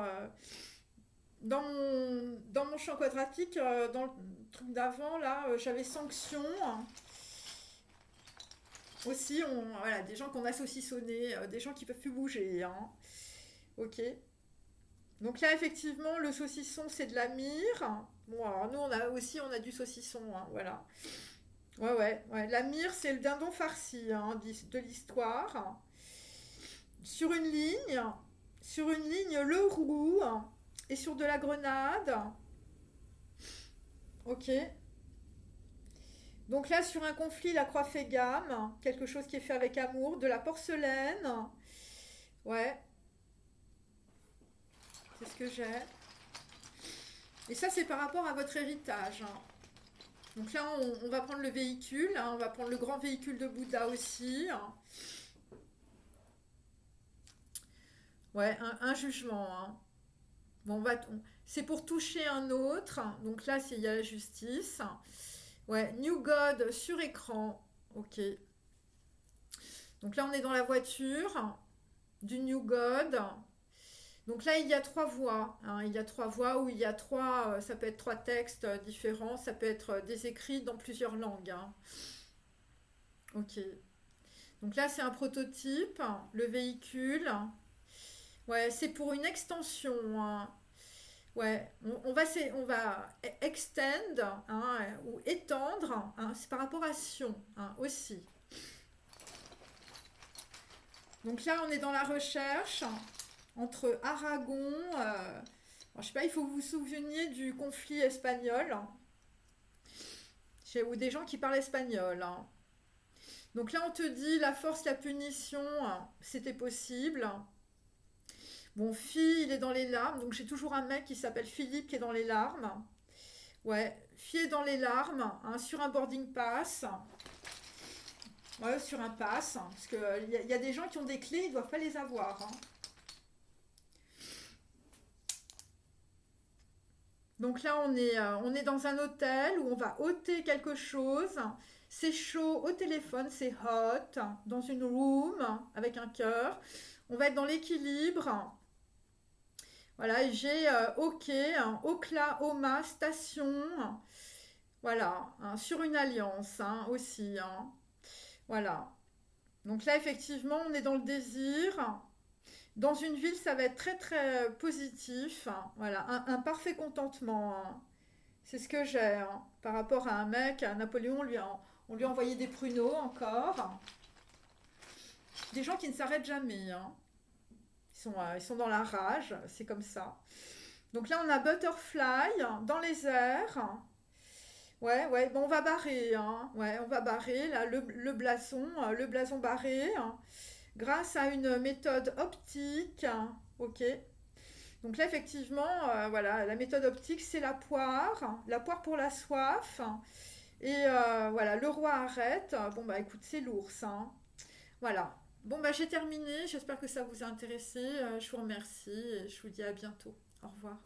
dans mon champ quadratique, dans le truc d'avant, là, j'avais sanction. Aussi, voilà, des gens qu'on a saucissonnés, des gens qui peuvent plus bouger. Ok. Donc là, effectivement, le saucisson, c'est de la myrrhe. Bon, alors nous, on a du saucisson, voilà. Ouais, ouais, ouais. La myrrhe, c'est le dindon farci de l'histoire. Sur une ligne, le roux et sur de la grenade. Ok. Donc là, sur un conflit, la croix fait gamme. Quelque chose qui est fait avec amour. De la porcelaine. Ouais, c'est ce que j'ai. Et ça, c'est par rapport à votre héritage. Donc là, on va prendre le véhicule. On va prendre le grand véhicule de Bouddha aussi. Ouais, un jugement. Bon, c'est pour toucher un autre. Donc là, il y a la justice. Ouais, New God sur écran. Ok. Donc là, on est dans la voiture du New God. Donc là, il y a trois voix. Il y a trois voix où il y a trois. Ça peut être trois textes différents. Ça peut être des écrits dans plusieurs langues. Ok. Donc là, c'est un prototype. Le véhicule. Ouais, c'est pour une extension. Ouais, on va extend ou étendre. C'est par rapport à Sion aussi. Donc là, on est dans la recherche entre Aragon. Je sais pas, il faut que vous vous souveniez du conflit espagnol. Ou des gens qui parlent espagnol. Donc là, on te dit la force, la punition, c'était possible. Bon, Phi, il est dans les larmes. Donc j'ai toujours un mec qui s'appelle Philippe qui est dans les larmes. Ouais, Phi est dans les larmes, sur un boarding pass. Ouais, sur un pass. Parce qu'il y a des gens qui ont des clés, ils ne doivent pas les avoir. Donc là, on est dans un hôtel où on va ôter quelque chose. C'est chaud au téléphone, c'est hot. Dans une room avec un cœur. On va être dans l'équilibre. Voilà, et j'ai OK, Oklahoma, station. Voilà, sur une alliance aussi. Voilà. Donc là, effectivement, on est dans le désir. Dans une ville, ça va être très très positif. Voilà, un parfait contentement. C'est ce que j'ai. Par rapport à un mec, à Napoléon, on lui a envoyé des pruneaux encore. Des gens qui ne s'arrêtent jamais. Ils sont dans la rage, c'est comme ça. Donc là, on a Butterfly dans les airs. Ouais, ouais, bon, on va barrer. Ouais, on va barrer, là, le blason barré, grâce à une méthode optique. Ok. Donc là, effectivement, voilà, la méthode optique, c'est la poire pour la soif. Et voilà, le roi arrête. Bon, bah écoute, c'est l'ours. Voilà. Bon, bah j'ai terminé. J'espère que ça vous a intéressé. Je vous remercie et je vous dis à bientôt. Au revoir.